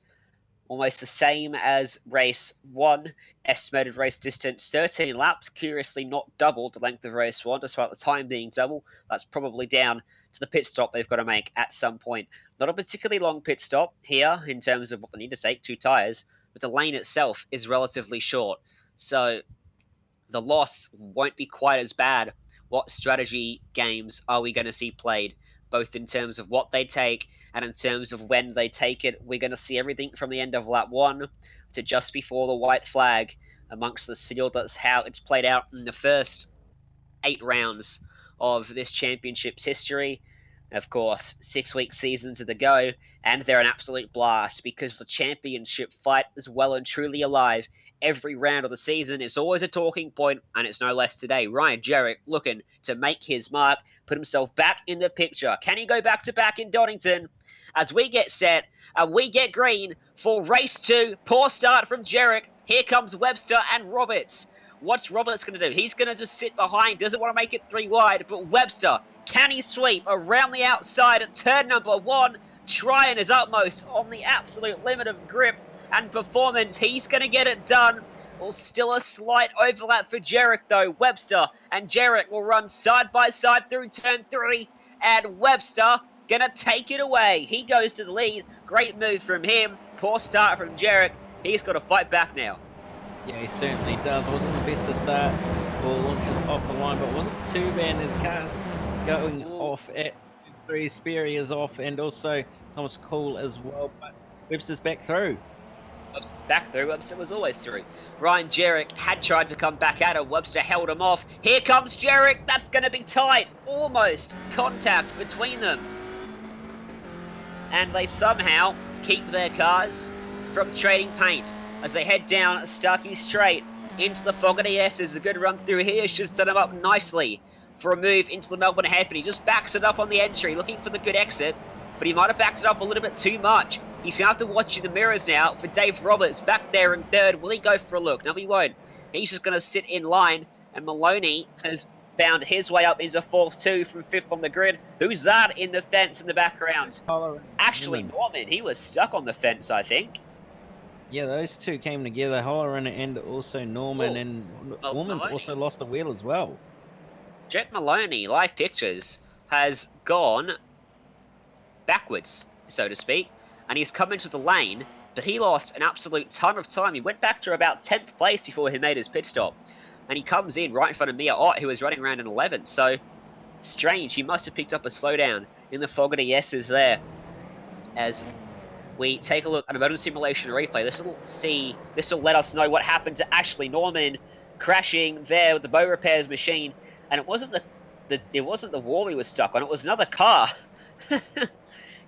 almost the same as race 1. Estimated race distance 13 laps, curiously not double the length of race 1 despite the time being double. That's probably down to the pit stop they've got to make at some point. Not a particularly long pit stop here in terms of what they need to take, 2 tyres, but the lane itself is relatively short. So the loss won't be quite as bad. What strategy games are we going to see played, both in terms of what they take and in terms of when they take it? We're going to see everything from the end of lap 1 to just before the white flag amongst this field. That's how it's played out in the first 8 rounds of this championship's history. Of course, 6-week seasons are to go, and they're an absolute blast because the championship fight is well and truly alive. Every round of the season is always a talking point, and it's no less today. Ryan Jarek looking to make his mark, put himself back in the picture. Can he go back-to-back in Donington? As we get set, and we get green for race 2. Poor start from Jarek. Here comes Webster and Roberts. What's Roberts going to do? He's going to just sit behind, doesn't want to make it 3 wide, but Webster, can he sweep around the outside at turn number 1, trying his utmost on the absolute limit of grip and performance? He's going to get it done. Well, still a slight overlap for Jarek, though. Webster and Jarek will run side by side through turn 3, and Webster going to take it away. He goes to the lead. Great move from him. Poor start from Jarek. He's got to fight back now. Yeah, he certainly does. Wasn't the best of starts or launches off the line, but wasn't too bad. There's cars going off at 3. Sperry is off, and also Thomas Cool as well. But Webster's back through. Webster's back through. Webster was always through. Ryan Jarek had tried to come back at him. Webster held him off. Here comes Jarek. That's going to be tight. Almost contact between them. And they somehow keep their cars from trading paint as they head down Starkey Straight into the Fogarty S's. A good run through here should set him up nicely for a move into the Melbourne Hairpin. He just backs it up on the entry, looking for the good exit, but he might have backed it up a little bit too much. He's going to have to watch in the mirrors now for Dave Roberts back there in 3rd. Will he go for a look? No, he won't. He's just going to sit in line, and Maloney has found his way up into 4th too from 5th on the grid. Who's that in the fence in the background? Actually, Norman. He was stuck on the fence, I think. Yeah, those two came together, Holleran and also Norman, and Norman's also lost a wheel as well. Jet Maloney, live pictures, has gone backwards, so to speak, and he's come into the lane, but he lost an absolute ton of time. He went back to about 10th place before he made his pit stop, and he comes in right in front of Mia Ott, who was running around in 11th, so strange. He must have picked up a slowdown in the Fogarty S's there. As we take a look at a motor simulation replay, this will let us know what happened to Ashley Norman crashing there with the Bow Repairs machine, and it wasn't the wall he was stuck on, it was another car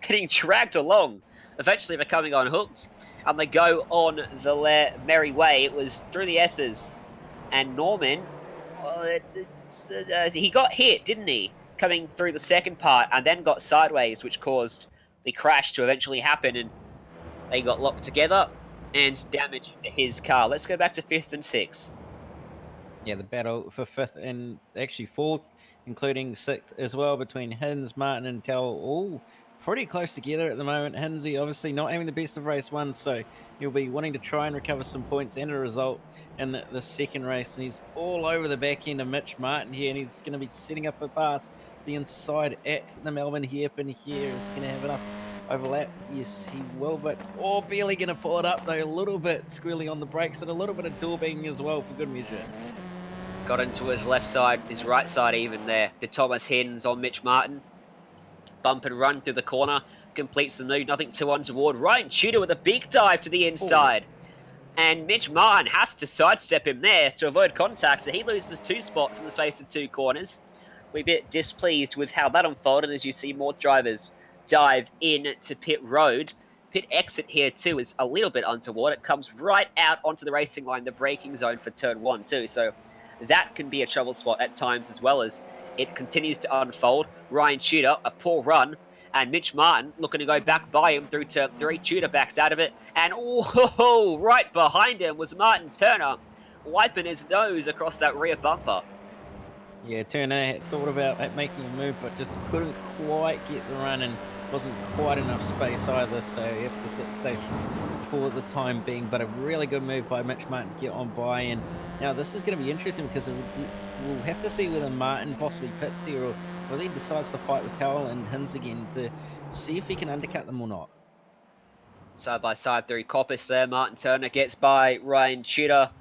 getting dragged along, eventually becoming unhooked, and they go on the merry way. It was through the S's, and Norman, he got hit, didn't he, coming through the second part, and then got sideways, which caused the crash to eventually happen, and they got locked together and damaged his car. Let's go back to 5th and 6th. Yeah, the battle for 5th and actually 4th, including 6th as well, between Hins, Martin and Towell, all pretty close together at the moment. Hinsey obviously not having the best of race 1, so he'll be wanting to try and recover some points and a result in the second race, and he's all over the back end of Mitch Martin here, and he's going to be setting up a pass the inside at the Melbourne Hairpin here. Is he going to have enough overlap? Yes, he will, but barely going to pull it up though. A little bit squealing on the brakes and a little bit of door banging as well for good measure. Got into his left side, his right side even there. The Thomas Hens on Mitch Martin. Bump and run through the corner. Completes the move, nothing too untoward. Ryan Tudor with a big dive to the inside. And Mitch Martin has to sidestep him there to avoid contact, so he loses 2 spots in the space of 2 corners. We're a bit displeased with how that unfolded as you see more drivers dive in to pit road. pit exit here too is a little bit untoward. It comes right out onto the racing line, the braking zone for turn 1 too. So that can be a trouble spot at times as well as it continues to unfold. Ryan Tudor, a poor run, and Mitch Martin looking to go back by him through turn 3. Tudor backs out of it, and oh, right behind him was Martin Turner, wiping his nose across that rear bumper. Yeah, Turner had thought about making a move, but just couldn't quite get the run and wasn't quite enough space either, so you have to sit station for the time being. But a really good move by Mitch Martin to get on by. And now this is going to be interesting because we'll have to see whether Martin possibly pits here or whether he decides to fight with Towell and Hins again to see if he can undercut them or not. Side by side through Coppice there. Martin Turner gets by Ryan Tudor,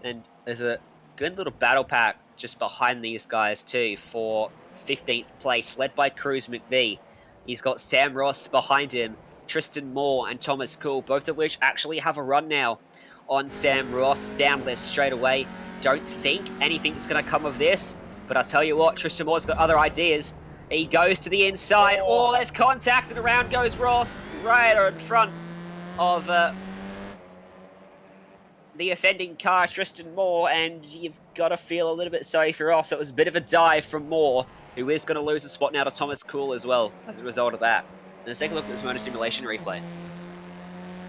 and there's a good little battle pack just behind these guys too for 15th place, led by Cruz McVie. He's got Sam Ross behind him, Tristan Moore and Thomas Cool, both of which actually have a run now on Sam Ross. Down list straight away. Don't think anything's going to come of this, but I'll tell you what, Tristan Moore's got other ideas. He goes to the inside. Oh, there's contact, and around goes Ross, right in front of the offending car, Tristan Moore, and you've got to feel a little bit sorry for Ross. It was a bit of a dive from Moore, who is going to lose a spot now to Thomas Cool as well as a result of that. Let's take a look at this motor simulation replay.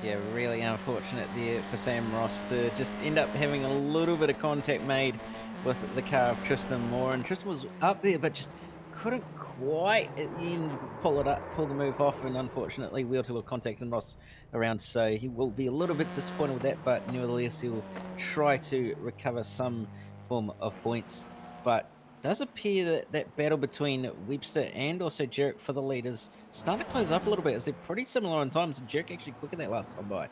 Yeah, really unfortunate there for Sam Ross to just end up having a little bit of contact made with the car of Tristan Moore, and Tristan was up there but just couldn't quite pull the move off, and unfortunately wheel-to-wheel contact and Ross around, so he will be a little bit disappointed with that, but nevertheless he'll try to recover some form of points. But it does appear that battle between Webster and also Jarek for the lead is starting to close up a little bit, as they're pretty similar on times, and Jarek actually quicker that last time by.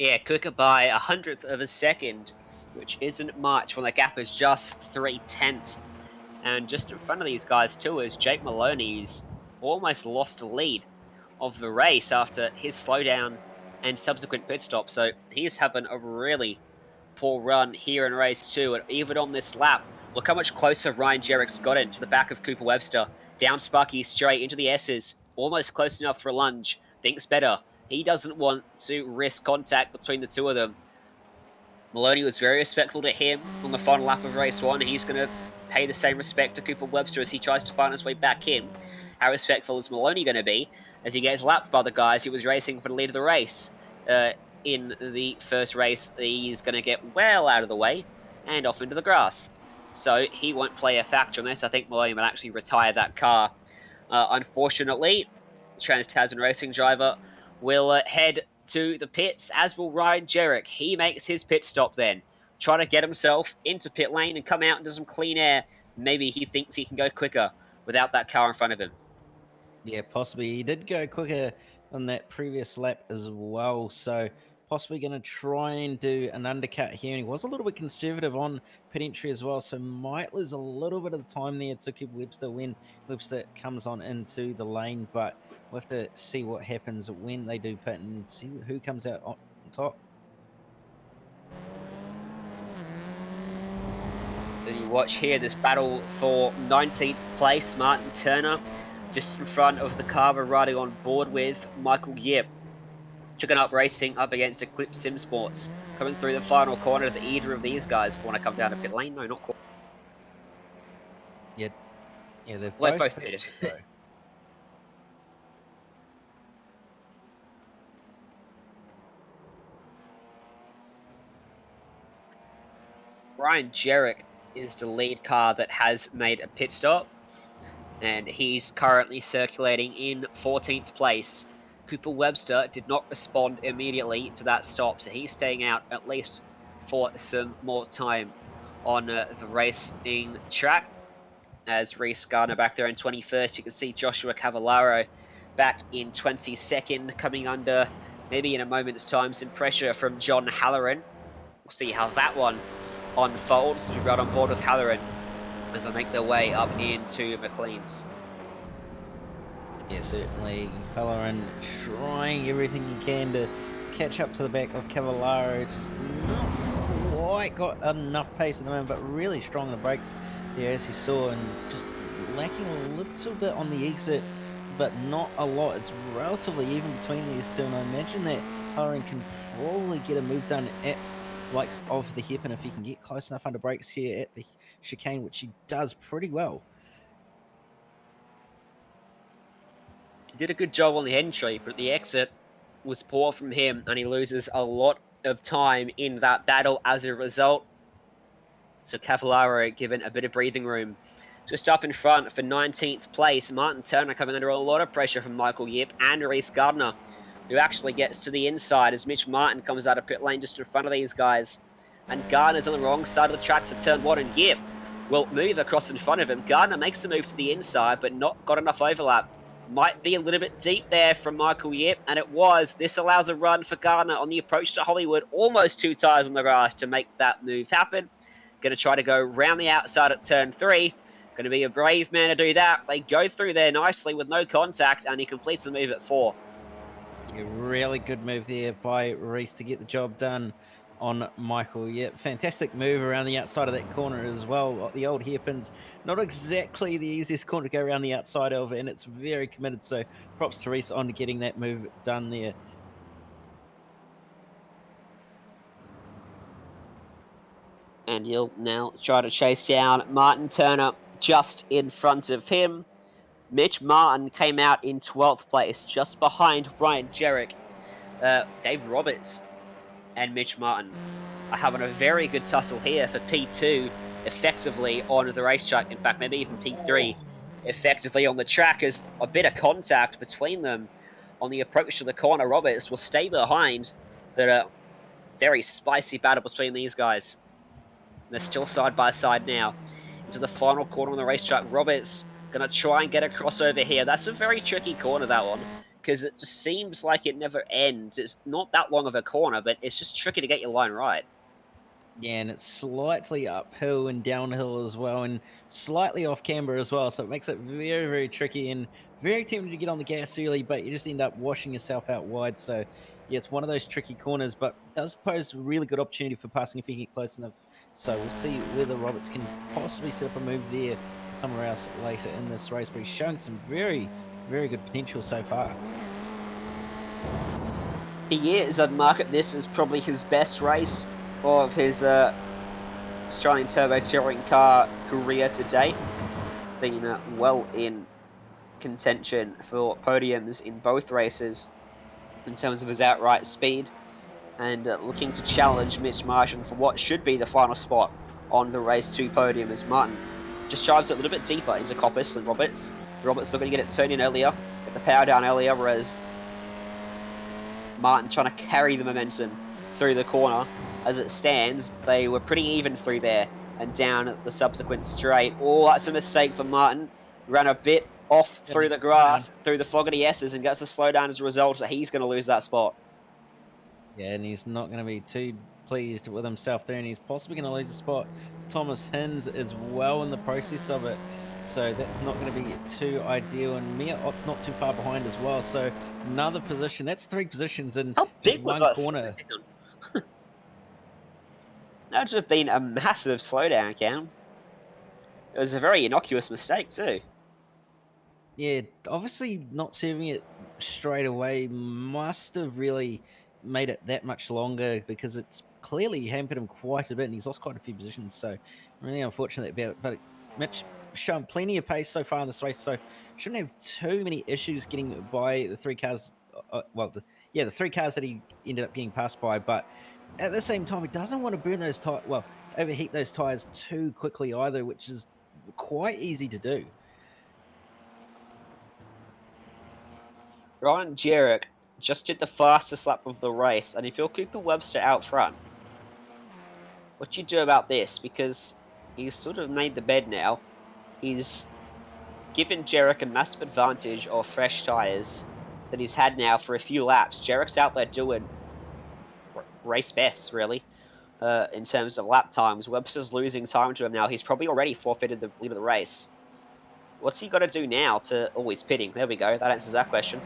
Yeah, quicker by 100th of a second, which isn't much when the gap is just 3/10. And just in front of these guys too is Jake Maloney's almost lost the lead of the race after his slowdown and subsequent pit stop. So he's having a really poor run here in race 2, and even on this lap, look how much closer Ryan Jarek's got into the back of Cooper Webster. Down Sparky straight into the S's, almost close enough for a lunge. Thinks better. He doesn't want to risk contact between the two of them. Maloney was very respectful to him on the final lap of race 1. He's going to pay the same respect to Cooper Webster as he tries to find his way back in. How respectful is Maloney going to be as he gets lapped by the guys he was racing for the lead of the race? In the first race, he's going to get well out of the way and off into the grass. So he won't play a factor on this. I think Maloney will actually retire that car. Unfortunately, Trans-Tasman racing driver will head to the pits, as will Ryan Jarek. He makes his pit stop then, trying to get himself into pit lane and come out into some clean air. Maybe he thinks he can go quicker without that car in front of him. Yeah, possibly. He did go quicker on that previous lap as well, so possibly going to try and do an undercut here. And he was a little bit conservative on pit entry as well, so might lose a little bit of the time there to keep Webster when Webster comes on into the lane. But we'll have to see what happens when they do pit and see who comes out on top. Then you watch here this battle for 19th place. Martin Turner just in front of the car we're riding on board with, Michael Yip. Chicken Up Racing up against Eclipse Sim Sports. Coming through the final corner, that either of these guys want to come down to pit lane? No, not quite. Yeah, they've both pitted. Ryan Jarek is the lead car that has made a pit stop, and he's currently circulating in 14th place. Cooper Webster did not respond immediately to that stop, so he's staying out at least for some more time on the racing track. As Reese Gardner back there in 21st, you can see Joshua Cavallaro back in 22nd, coming under maybe in a moment's time some pressure from John Halloran. We'll see how that one unfolds as we ride on board with Halloran as they make their way up into McLean's. Yeah, certainly. Halloran trying everything he can to catch up to the back of Cavallaro. Just not quite got enough pace at the moment, but really strong on the brakes there, as you saw, and just lacking a little bit on the exit but not a lot. It's relatively even between these two, and I imagine that Halloran can probably get a move done at likes of the hairpin if he can get close enough under brakes here at the chicane, which he does pretty well. He did a good job on the entry, but the exit was poor from him, and he loses a lot of time in that battle as a result. So Cavallaro given a bit of breathing room. Just up in front for 19th place, Martin Turner coming under a lot of pressure from Michael Yip and Reese Gardner, who actually gets to the inside as Mitch Martin comes out of pit lane just in front of these guys. And Gardner's on the wrong side of the track for turn 1, and Yip will move across in front of him. Gardner makes a move to the inside, but not got enough overlap. Might be a little bit deep there from Michael Yip, and it was. This allows a run for Gardner on the approach to Hollywood, almost 2 tyres on the grass to make that move happen. Going to try to go round the outside at turn 3. Going to be a brave man to do that. They go through there nicely with no contact, and he completes the move at 4. Yeah, really good move there by Reese to get the job done on Michael. Yeah, fantastic move around the outside of that corner as well. The old hairpin's not exactly the easiest corner to go around the outside of, and it's very committed. So props to Reese on getting that move done there. And he'll now try to chase down Martin Turner just in front of him. Mitch Martin came out in 12th place, just behind Ryan Jarek. Dave Roberts and Mitch Martin are having a very good tussle here for P2, effectively on the racetrack. In fact, maybe even P3, effectively on the track, as a bit of contact between them on the approach to the corner. Roberts will stay behind, but a very spicy battle between these guys. They're still side by side now. Into the final corner on the racetrack. Roberts going to try and get a crossover here. That's a very tricky corner, that one, because it just seems like it never ends. It's not that long of a corner, but it's just tricky to get your line right. Yeah, and it's slightly uphill and downhill as well, and slightly off camber as well. So it makes it very, very tricky and very tempting to get on the gas early, but you just end up washing yourself out wide. So, yeah, it's one of those tricky corners, but does pose a really good opportunity for passing if you can get close enough. So we'll see whether Roberts can possibly set up a move there somewhere else later in this race, but he's showing some very, very good potential so far. He is. I'd market this as probably his best race of his Australian Turbo Touring Car career to date. Been well in contention for podiums in both races in terms of his outright speed, and looking to challenge Mitch Martin for what should be the final spot on the race 2 podium, as Martin just drives it a little bit deeper into Coppice than Roberts. Roberts looking to get it turned in earlier, get the power down earlier, whereas Martin trying to carry the momentum through the corner. As it stands, they were pretty even through there and down the subsequent straight. Oh, that's a mistake for Martin. Ran a bit off through the grass, through the fog of the S's, and gets a slowdown as a result, so he's going to lose that spot. Yeah, and he's not going to be too pleased with himself there, and he's possibly going to lose a spot to Thomas Hinds as well in the process of it. So that's not going to be too ideal, and Mia Ott's not too far behind as well. So another position. That's 3 positions in just one corner. That would have been a massive slowdown, Cam. It was a very innocuous mistake too. Yeah, obviously not serving it straight away must have really made it that much longer, because it's clearly hampered him quite a bit, and he's lost quite a few positions. So really unfortunate about it. But Mitch shown plenty of pace so far in this race, so shouldn't have too many issues getting by the 3 cars. The 3 cars that he ended up getting passed by. But at the same time, he doesn't want to burn those overheat those tires too quickly either, which is quite easy to do. Ryan Jarek just did the fastest lap of the race, and if you're Cooper Webster out front, what do you do about this? Because he's sort of made the bed now. He's given Jarek a massive advantage of fresh tyres that he's had now for a few laps. Jarek's out there doing race best, really, in terms of lap times. Webster's losing time to him now. He's probably already forfeited the lead of the race. What's he got to do now to... Oh, he's pitting. There we go. That answers that question.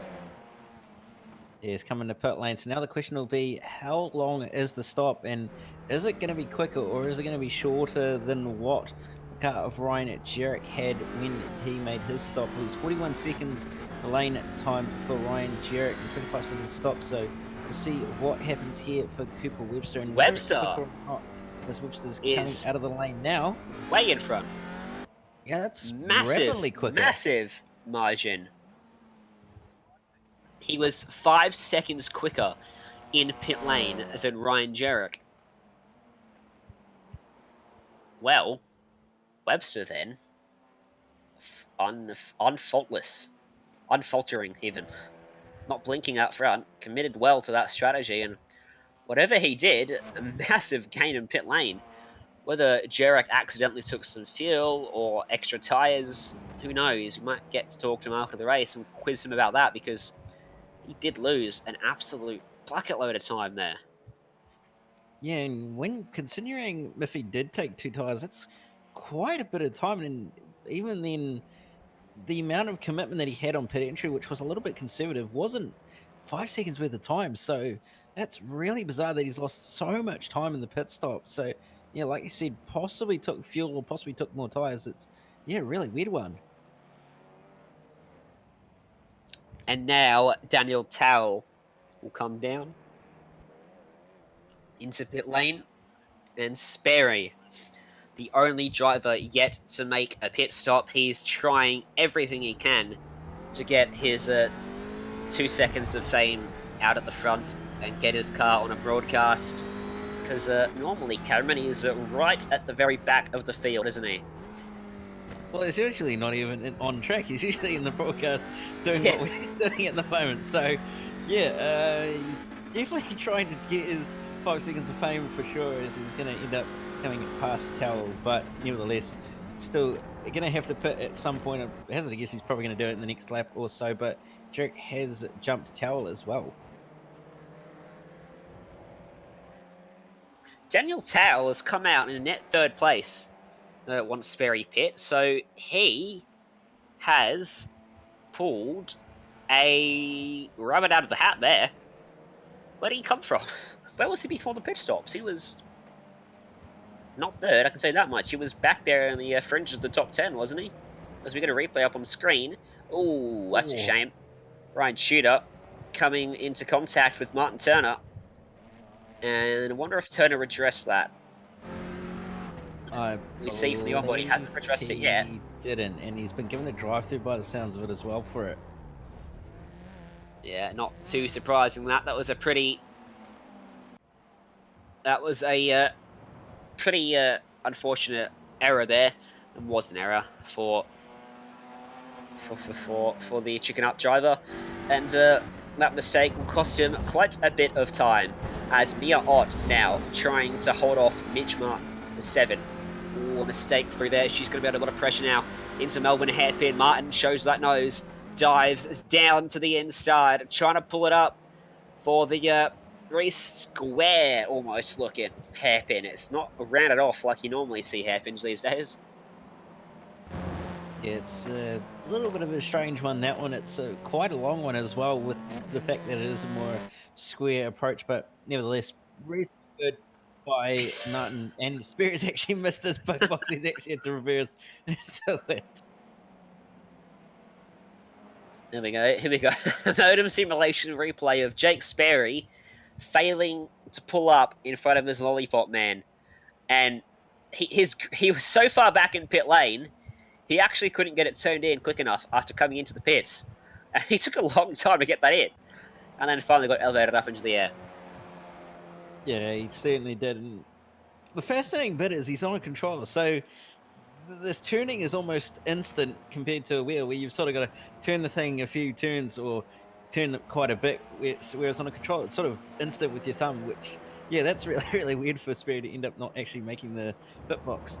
Yeah, he's coming to pit lane. So now the question will be, how long is the stop? And is it going to be quicker, or is it going to be shorter than what car of Ryan Jarek had when he made his stop. It was 41 seconds lane time for Ryan Jarek and 25 seconds stop. So we'll see what happens here for Cooper Webster. And whether it's Webster quicker or not, as Webster's is coming out of the lane now. way in front. Yeah, that's Massive, rapidly quicker. massive margin. He was 5 seconds quicker in pit lane than Ryan Jarek. Well, Webster then, unfaultless, unfaltering even, not blinking out front, committed well to that strategy, and whatever he did, a massive gain in pit lane. Whether Jarek accidentally took some fuel or extra tyres, who knows? We might get to talk to him after the race and quiz him about that, because he did lose an absolute bucket load of time there. Yeah, and when considering if he did take 2 tyres, that's quite a bit of time. And even then, the amount of commitment that he had on pit entry, which was a little bit conservative, wasn't 5 seconds worth of time. So that's really bizarre that he's lost so much time in the pit stop. So, yeah, like you said, possibly took fuel or possibly took more tyres. It's, yeah, a really weird one. And now Daniel Towell will come down into pit lane, and Sperry, the only driver yet to make a pit stop. He's trying everything he can to get his 2 seconds of fame out at the front and get his car on a broadcast, because normally Cameron is right at the very back of the field, isn't he? Well, he's usually not even on track. He's usually in the broadcast doing what we're doing at the moment. So, yeah, he's definitely trying to get his 5 seconds of fame for sure, as he's going to end up coming past Towell. But nevertheless, still going to have to pit at some point. I hazard a guess he's probably going to do it in the next lap or so. But Jarek has jumped Towell as well. Daniel Towell has come out in net 3rd place once Sperry pit, so he has pulled a rabbit out of the hat there. Where did he come from? Where was he before the pit stops? He was not 3rd, I can say that much. He was back there in the fringes of the top 10, wasn't he? As we get a replay up on screen. Oh, that's a shame. Ryan Shooter coming into contact with Martin Turner. And I wonder if Turner addressed that. We see from the onboard he hasn't addressed it yet. He didn't, and he's been given a drive-through by the sounds of it as well for it. Yeah, not too surprising that. That was a pretty unfortunate error there. It was an error for the chicken up driver, and that mistake will cost him quite a bit of time, as Mia Ott now trying to hold off Mitch Martin, the 7th. Ooh, a mistake through there. She's going to be under a lot of pressure now into Melbourne hairpin. Martin shows that nose, dives down to the inside, trying to pull it up for the very square almost looking hairpin. It's not rounded off like you normally see hairpins these days. Yeah, it's a little bit of a strange one, that one. It's quite a long one as well, with the fact that it is a more square approach, but nevertheless, reasonably good by Martin. And Spears actually missed his big box. He's actually had to reverse into it. Here we go. Modem simulation replay of Jake Sperry failing to pull up in front of his lollipop man. And he was so far back in pit lane, he actually couldn't get it turned in quick enough after coming into the pits. And he took a long time to get that in. And then finally got elevated up into the air. Yeah, he certainly did. And the fascinating bit is he's on a controller, so this turning is almost instant compared to a wheel, where you've sort of got to turn the thing a few turns or turn it quite a bit, whereas on a controller it's sort of instant with your thumb, which, yeah, that's really, really weird for Sperry to end up not actually making the pit box.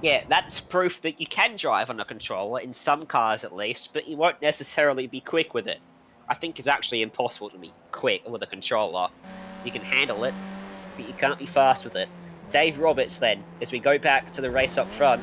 Yeah, that's proof that you can drive on a controller, in some cars at least, but you won't necessarily be quick with it. I think it's actually impossible to be quick with a controller. You can handle it, but you can't be fast with it. Dave Roberts then, as we go back to the race up front,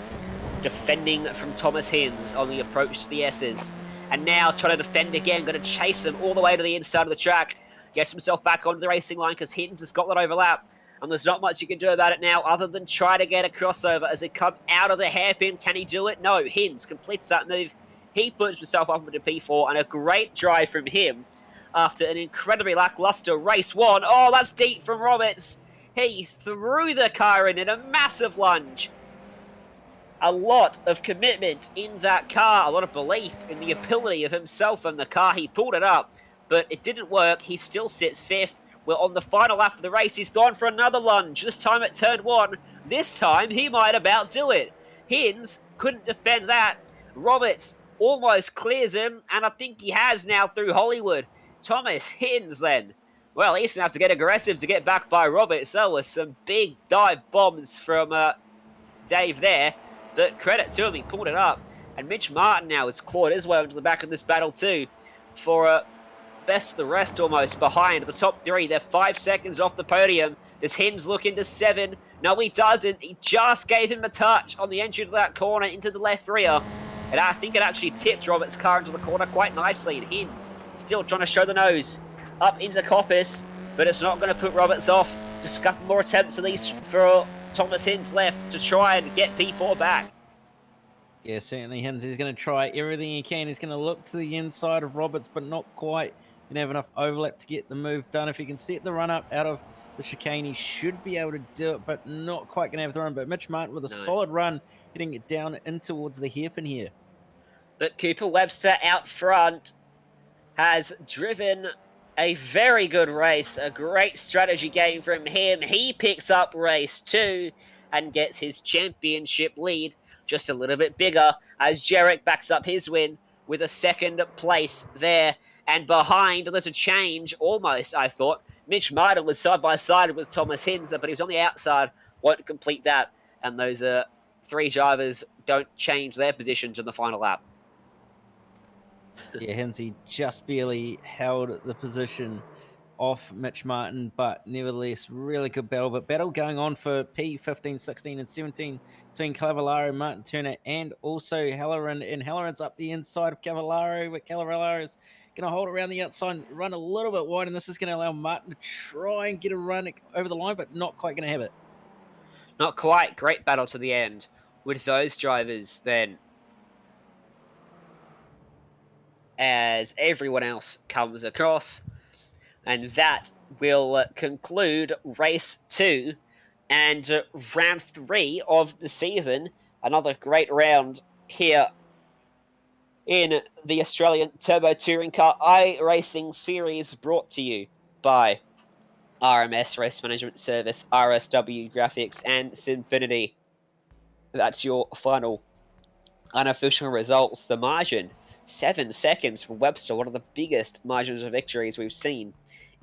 defending from Thomas Hinds on the approach to the S's. And now trying to defend again, going to chase him all the way to the inside of the track. Gets himself back onto the racing line because Hinds has got that overlap. and there's not much you can do about it now other than try to get a crossover as they come out of the hairpin. Can he do it? No. Hinds completes that move. He puts himself up into P4, and a great drive from him after an incredibly lackluster race one. Oh, that's deep from Roberts. He threw the car in a massive lunge. A lot of commitment in that car, a lot of belief in the ability of himself and the car. He pulled it up, but it didn't work. He still sits fifth. We're on the final lap of the race. He's gone for another lunge, this time at turn one. This time, he might about do it. Hinds couldn't defend that. Roberts almost clears him, and I think he has now through Hollywood. Thomas Hinds then. Well, he's going to have to get aggressive to get back by Roberts. There was some big dive bombs from Dave there. But credit to him, he pulled it up. And Mitch Martin now has clawed his way into the back of this battle too. For best of the rest almost behind the top three. They're 5 seconds off the podium. Does Hinds look into 7? No, he doesn't. He just gave him a touch on the entry to that corner into the left rear. And I think it actually tipped Roberts' car into the corner quite nicely. And Hinds still trying to show the nose up into Coppice. But it's not going to put Roberts off. Just a couple more attempts at least for Thomas Hinds left to try and get P4 back. Yeah, certainly Hinds is going to try everything he can. He's going to look to the inside of Roberts, but not quite. Going to have enough overlap to get the move done. If he can set the run up out of the chicane, he should be able to do it, but not quite going to have the run. But Mitch Martin with a solid run, getting it down in towards the hairpin here. But Cooper Webster out front has driven a very good race, a great strategy game from him. He picks up race 2 and gets his championship lead just a little bit bigger as Jarek backs up his win with a second place there. And behind, there's a change almost, I thought. Mitch Martin was side by side with Thomas Hinds, but he was on the outside, won't complete that. And those 3 drivers don't change their positions in the final lap. Yeah, Hinsey just barely held the position off Mitch Martin, but nevertheless, really good battle. But battle going on for P15, 16, and 17 between Cavallaro, Martin Turner, and also Halloran. And Halloran's up the inside of Cavallaro, but Cavallaro is going to hold around the outside, run a little bit wide, and this is going to allow Martin to try and get a run over the line, but not quite going to have it. Not quite. Great battle to the end with those drivers then, as everyone else comes across. And that will conclude race 2 and round 3 of the season. Another great round here in the Australian Turbo Touring Car iRacing Series, brought to you by RMS Race Management Service, RSW Graphics, and Simfinity. That's your final unofficial results. The margin, 7 seconds for Webster, one of the biggest margins of victories we've seen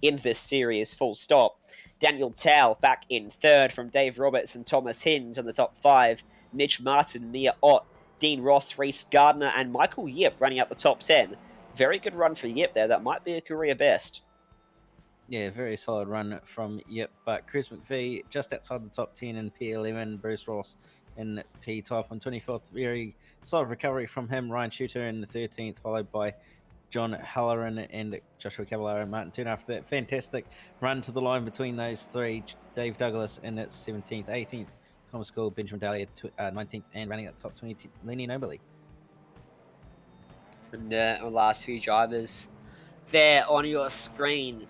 in this series, full stop. Daniel Towle back in 3rd from Dave Roberts and Thomas Hinds in the top 5. Mitch Martin, Mia Ott, Dean Ross, Reese Gardner, and Michael Yip running up the top 10. Very good run for Yip there. That might be a career best. Yeah, very solid run from Yip. But Chris McVie just outside the top 10 in P11. Bruce Ross in P12 on 24th. Very solid recovery from him. Ryan Shooter in the 13th, followed by John Halloran and Joshua Cavallaro and Martin Turner. After that fantastic run to the line between those 3, Dave Douglas in at 17th, 18th, Thomas Gould, Benjamin Daly at 19th, and running at top 20, Lenny Nobley. And the last few drivers there on your screen,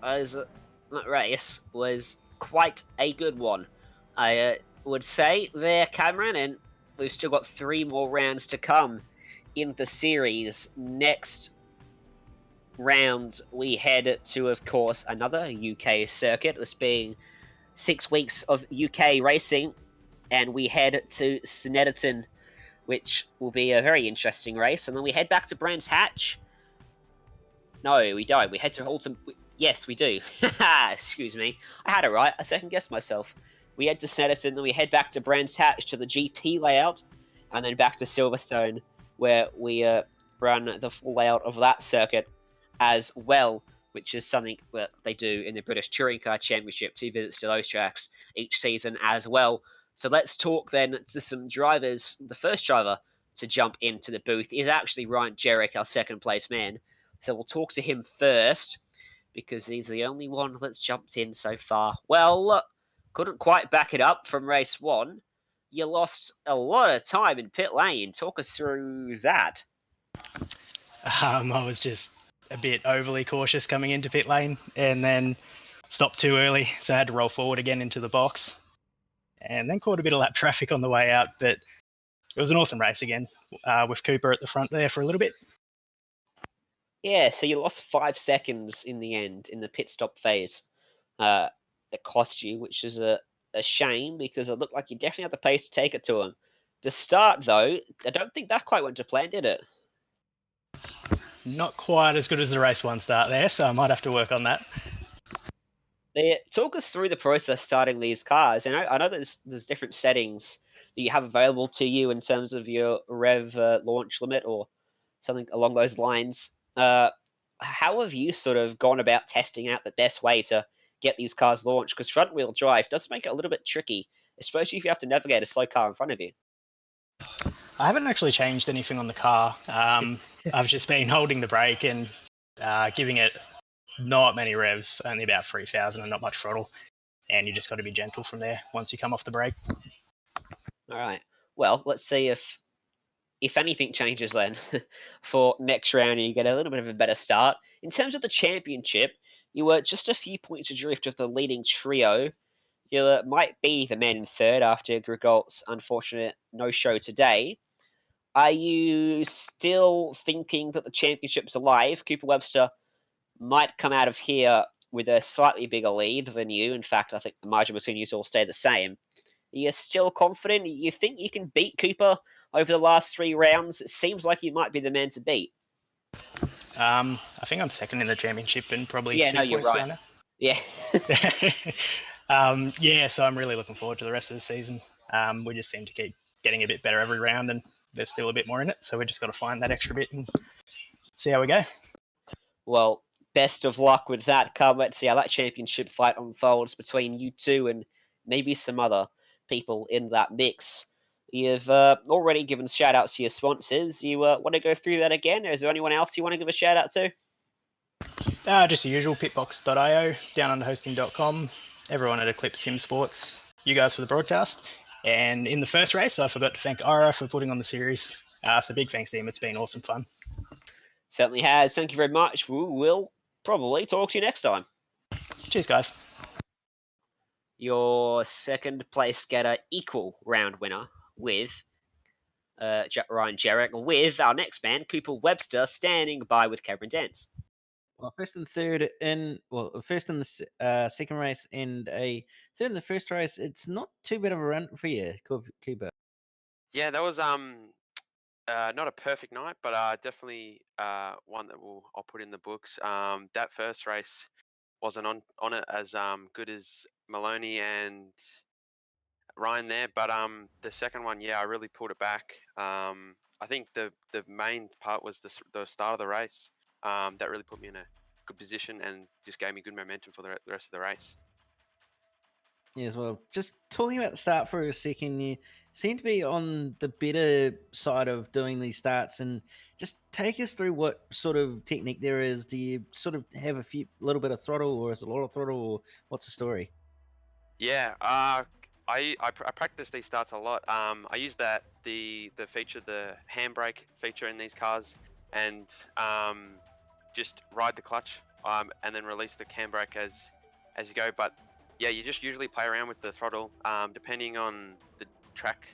as that race was quite a good one, I would say there, Cameron, and we've still got 3 more rounds to come in the series. Next round we head to, of course, another UK circuit, this being 6 weeks of UK racing, and we head to Snetterton, which will be a very interesting race, and then we head back to Brands Hatch. No, we don't. We head to Halton. Yes, we do. Excuse me. I had it right. I second guessed myself. We head to Snetterton, then we head back to Brands Hatch to the GP layout, and then back to Silverstone, where we run the full layout of that circuit as well, which is something that they do in the British Touring Car Championship, 2 visits to those tracks each season as well. So let's talk then to some drivers. The first driver to jump into the booth is actually Ryan Jarek, our 2nd place man. So we'll talk to him first, because he's the only one that's jumped in so far. Well, couldn't quite back it up from race 1. You lost a lot of time in pit lane. Talk us through that. I was just a bit overly cautious coming into pit lane and then stopped too early, so I had to roll forward again into the box and then caught a bit of lap traffic on the way out, but it was an awesome race again with Cooper at the front there for a little bit. Yeah, so you lost 5 seconds in the end in the pit stop phase. That cost you, which is a shame because it looked like you definitely had the pace to take it to him. To start, though, I don't think that quite went to plan, did it? Not quite as good as the race 1 start there, so I might have to work on that. Talk us through the process starting these cars. And I know there's different settings that you have available to you in terms of your rev launch limit or something along those lines. How have you sort of gone about testing out the best way to get these cars launched? Because front wheel drive does make it a little bit tricky, especially if you have to navigate a slow car in front of you. I haven't actually changed anything on the car. I've just been holding the brake and giving it not many revs, only about 3,000 and not much throttle. And you just got to be gentle from there once you come off the brake. All right. Well, let's see if anything changes then for next round and you get a little bit of a better start. In terms of the championship, you were just a few points adrift of the leading trio. You might be the man in third after Grigolt's unfortunate no-show today. Are you still thinking that the championship's alive? Cooper Webster might come out of here with a slightly bigger lead than you. In fact, I think the margin between you all stay the same. Are you still confident? You think you can beat Cooper over the last 3 rounds? It seems like you might be the man to beat. I think I'm second in the championship and probably 2 you're points right. behind Yeah. Yeah, so I'm really looking forward to the rest of the season. We just seem to keep getting a bit better every round and there's still a bit more in it. So we just got to find that extra bit and see how we go. Well, best of luck with that. Can't wait to see how that championship fight unfolds between you two and maybe some other people in that mix. You've already given shout outs to your sponsors. You want to go through that again? Or is there anyone else you want to give a shout out to? Just the usual, pitbox.io, downunderhosting.com, everyone at Eclipse Sim Sports, you guys for the broadcast. And in the first race, I forgot to thank Ira for putting on the series. So big thanks to him. It's been awesome fun. Certainly has. Thank you very much. We will probably talk to you next time. Cheers, guys. Your second place getter equal round winner with Ryan Jarek, with our next man, Cooper Webster, standing by with Cameron Dance. Well, first and third in first in the second race and a third in the first race. It's not too bad of a run for you, Cooper. Yeah, that was not a perfect night, but definitely one that I'll put in the books. That first race wasn't on it as good as Maloney and Ryan there, but the second one, yeah, I really pulled it back. I think the main part was the start of the race. That really put me in a good position and just gave me good momentum for the rest of the race. Yeah, as well. Just talking about the start for a second, you seem to be on the better side of doing these starts, and just take us through what sort of technique there is. Do you sort of have little bit of throttle, or is it a lot of throttle, or what's the story? Yeah, I practice these starts a lot. I use the feature, the handbrake feature in these cars, and just ride the clutch, and then release the handbrake as you go. But yeah, you just usually play around with the throttle, depending on the track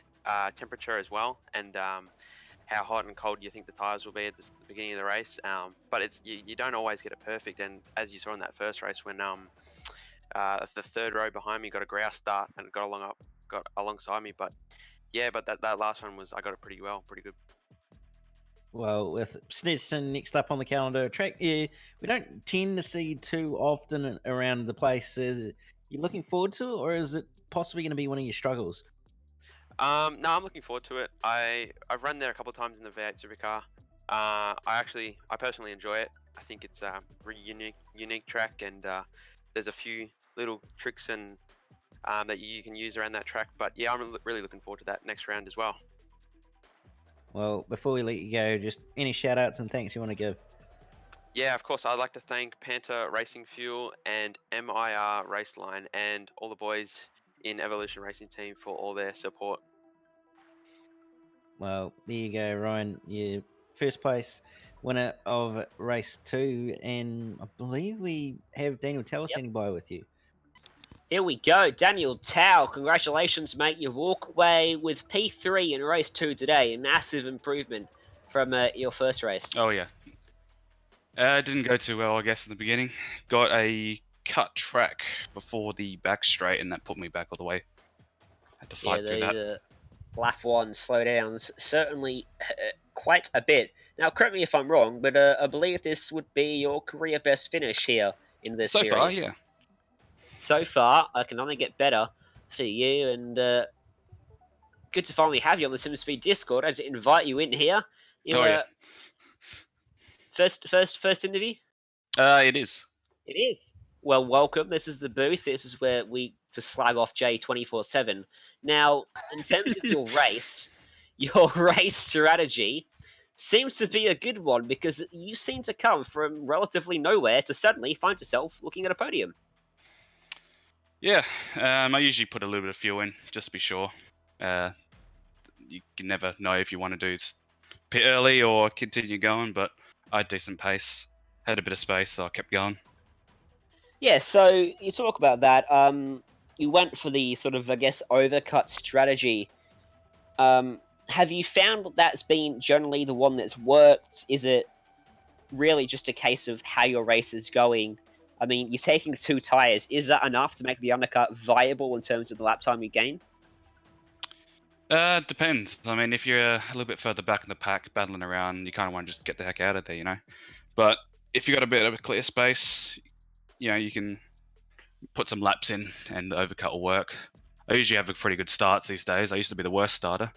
temperature as well, and how hot and cold you think the tires will be at the beginning of the race. But you don't always get it perfect, and as you saw in that first race when the third row behind me got a grouse start and got alongside me. But yeah, but that last one I got it pretty good. Well, with Snedstone next up on the calendar, track we don't tend to see too often around the place. Are you looking forward to it, or is it possibly going to be one of your struggles? No, I'm looking forward to it. I've run there a couple of times in the V8 Supercar. I personally enjoy it. I think it's a really unique track, and there's a few little tricks and that you can use around that track. But yeah, I'm really looking forward to that next round as well. Well, before we let you go, just any shout outs and thanks you want to give? Yeah, of course. I'd like to thank Panther Racing Fuel and MIR Raceline and all the boys in Evolution Racing Team for all their support. Well, there you go, Ryan. You first place winner of race 2, and I believe we have Daniel Tell standing by with you. Here we go, Daniel Tao. Congratulations, mate. You walk away with P3 in race 2 today. A massive improvement from your first race. Oh yeah. It didn't go too well, I guess, in the beginning. Got a cut track before the back straight, and that put me back all the way. Had to fight through that. Lap 1 slowdowns certainly quite a bit. Now, correct me if I'm wrong, but I believe this would be your career best finish here in this series. So far, yeah. So far, I can only get better for you, and good to finally have you on the Simspeed Discord. I had to invite you in here. Yeah. First interview? It is. It is. Well, welcome. This is the booth. This is where we just slag off Jay 24/7. Now, in terms of your race strategy seems to be a good one because you seem to come from relatively nowhere to suddenly find yourself looking at a podium. Yeah, I usually put a little bit of fuel in just to be sure. You can never know if you want to do pit early or continue going, but I had decent pace, had a bit of space, so I kept going. Yeah, so you talk about that. You went for the sort of, I guess, overcut strategy. Have you found that that's been generally the one that's worked? Is it really just a case of how your race is going? I mean, you're taking 2 tyres. Is that enough to make the undercut viable in terms of the lap time you gain? Depends. I mean, if you're a little bit further back in the pack, battling around, you kind of want to just get the heck out of there, you know? But if you got a bit of a clear space, you know, you can put some laps in and the overcut will work. I usually have a pretty good starts these days. I used to be the worst starter.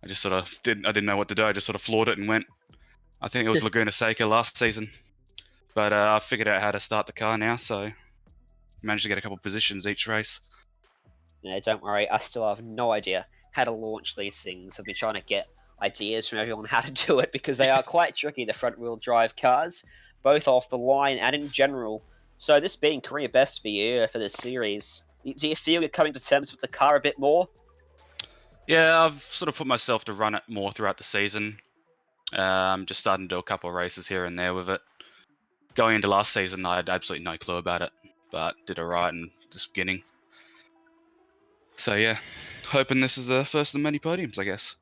I just sort of didn't know what to do. I just sort of floored it and went. I think it was Laguna Seca last season. But I figured out how to start the car now, so managed to get a couple positions each race. No, don't worry. I still have no idea how to launch these things. I've been trying to get ideas from everyone how to do it because they are quite tricky, the front-wheel drive cars, both off the line and in general. So this being career best for you for this series, do you feel you're coming to terms with the car a bit more? Yeah, I've sort of put myself to run it more throughout the season. Just starting to do a couple of races here and there with it. Going into last season, I had absolutely no clue about it, but did alright in the beginning. So yeah, hoping this is the first of many podiums, I guess.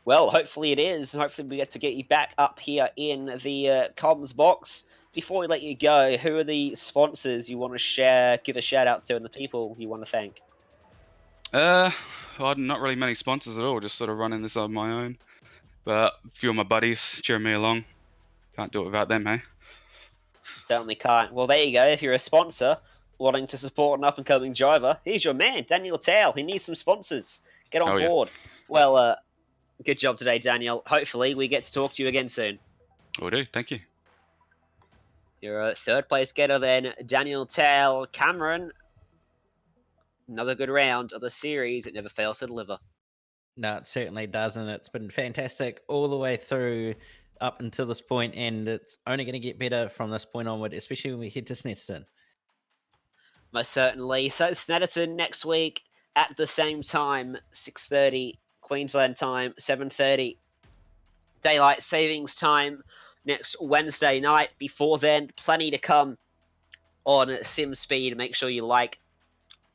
Well, hopefully it is, and hopefully we get to get you back up here in the comms box. Before we let you go, who are the sponsors you want to give a shout out to, and the people you want to thank? Well, not really many sponsors at all, just sort of running this on my own. But a few of my buddies cheering me along. Can't do it without them, hey? Certainly can't. Well, there you go. If you're a sponsor wanting to support an up-and-coming driver, here's your man, Daniel Tao. He needs some sponsors. Get on board. Well, good job today, Daniel. Hopefully we get to talk to you again soon. Will do. Thank you. You're a third-place getter then, Daniel Tao. Cameron, another good round of the series. It never fails to deliver. No, it certainly doesn't. It's been fantastic all the way through up until this point, and it's only going to get better from this point onward, especially when we head to Snetterton. Most certainly. So Snetterton next week at the same time, 6:30 Queensland time, 7:30 Daylight Savings Time next Wednesday night. Before then, plenty to come on Simspeed. Make sure you like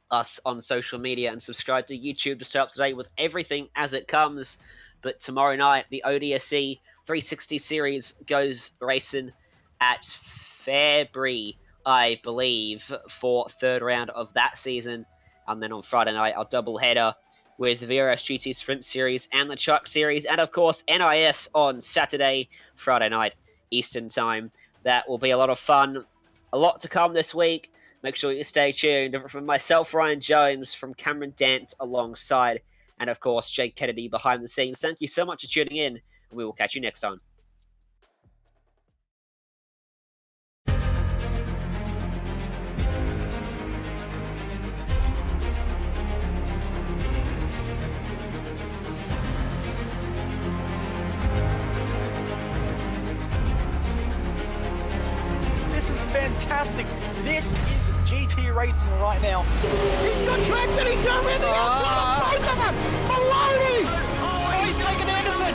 us on social media and subscribe to YouTube to stay up to date with everything as it comes. But tomorrow night, the ODSE 360 series goes racing at Fairbury, I believe, for third round of that season. And then on Friday night, our double header with the VRS GT Sprint Series and the Truck Series. And of course, NIS on Saturday, Friday night, Eastern Time. That will be a lot of fun. A lot to come this week. Make sure you stay tuned. From myself, Ryan Jones, from Cameron Dant alongside, and of course, Jake Kennedy behind the scenes. Thank you so much for tuning in, and we will catch you next time. fantastic. This is GT Racing right now. He's got traction, he's got everything outside of both of them! Maloney! Oh, he's taking Anderson!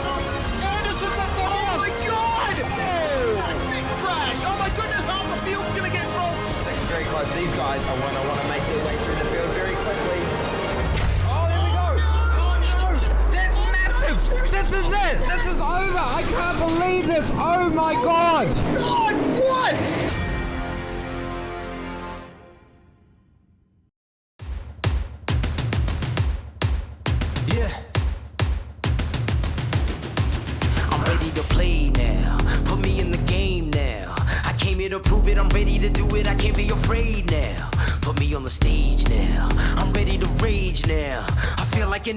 Anderson's up top! Oh my god! Oh, big crash! Oh my goodness, half the field's gonna get rolled! Second very close. These guys are want to make their way through the field very quickly. Oh, there we go. Oh no! That's massive! This is it! This is over! I can't believe this! Oh my god! God, what? Yeah. I'm ready to play now. Put me in the game now. I came here to prove it. I'm ready to do it. I can't be afraid now. Put me on the stage now. I'm ready to rage now. I feel like an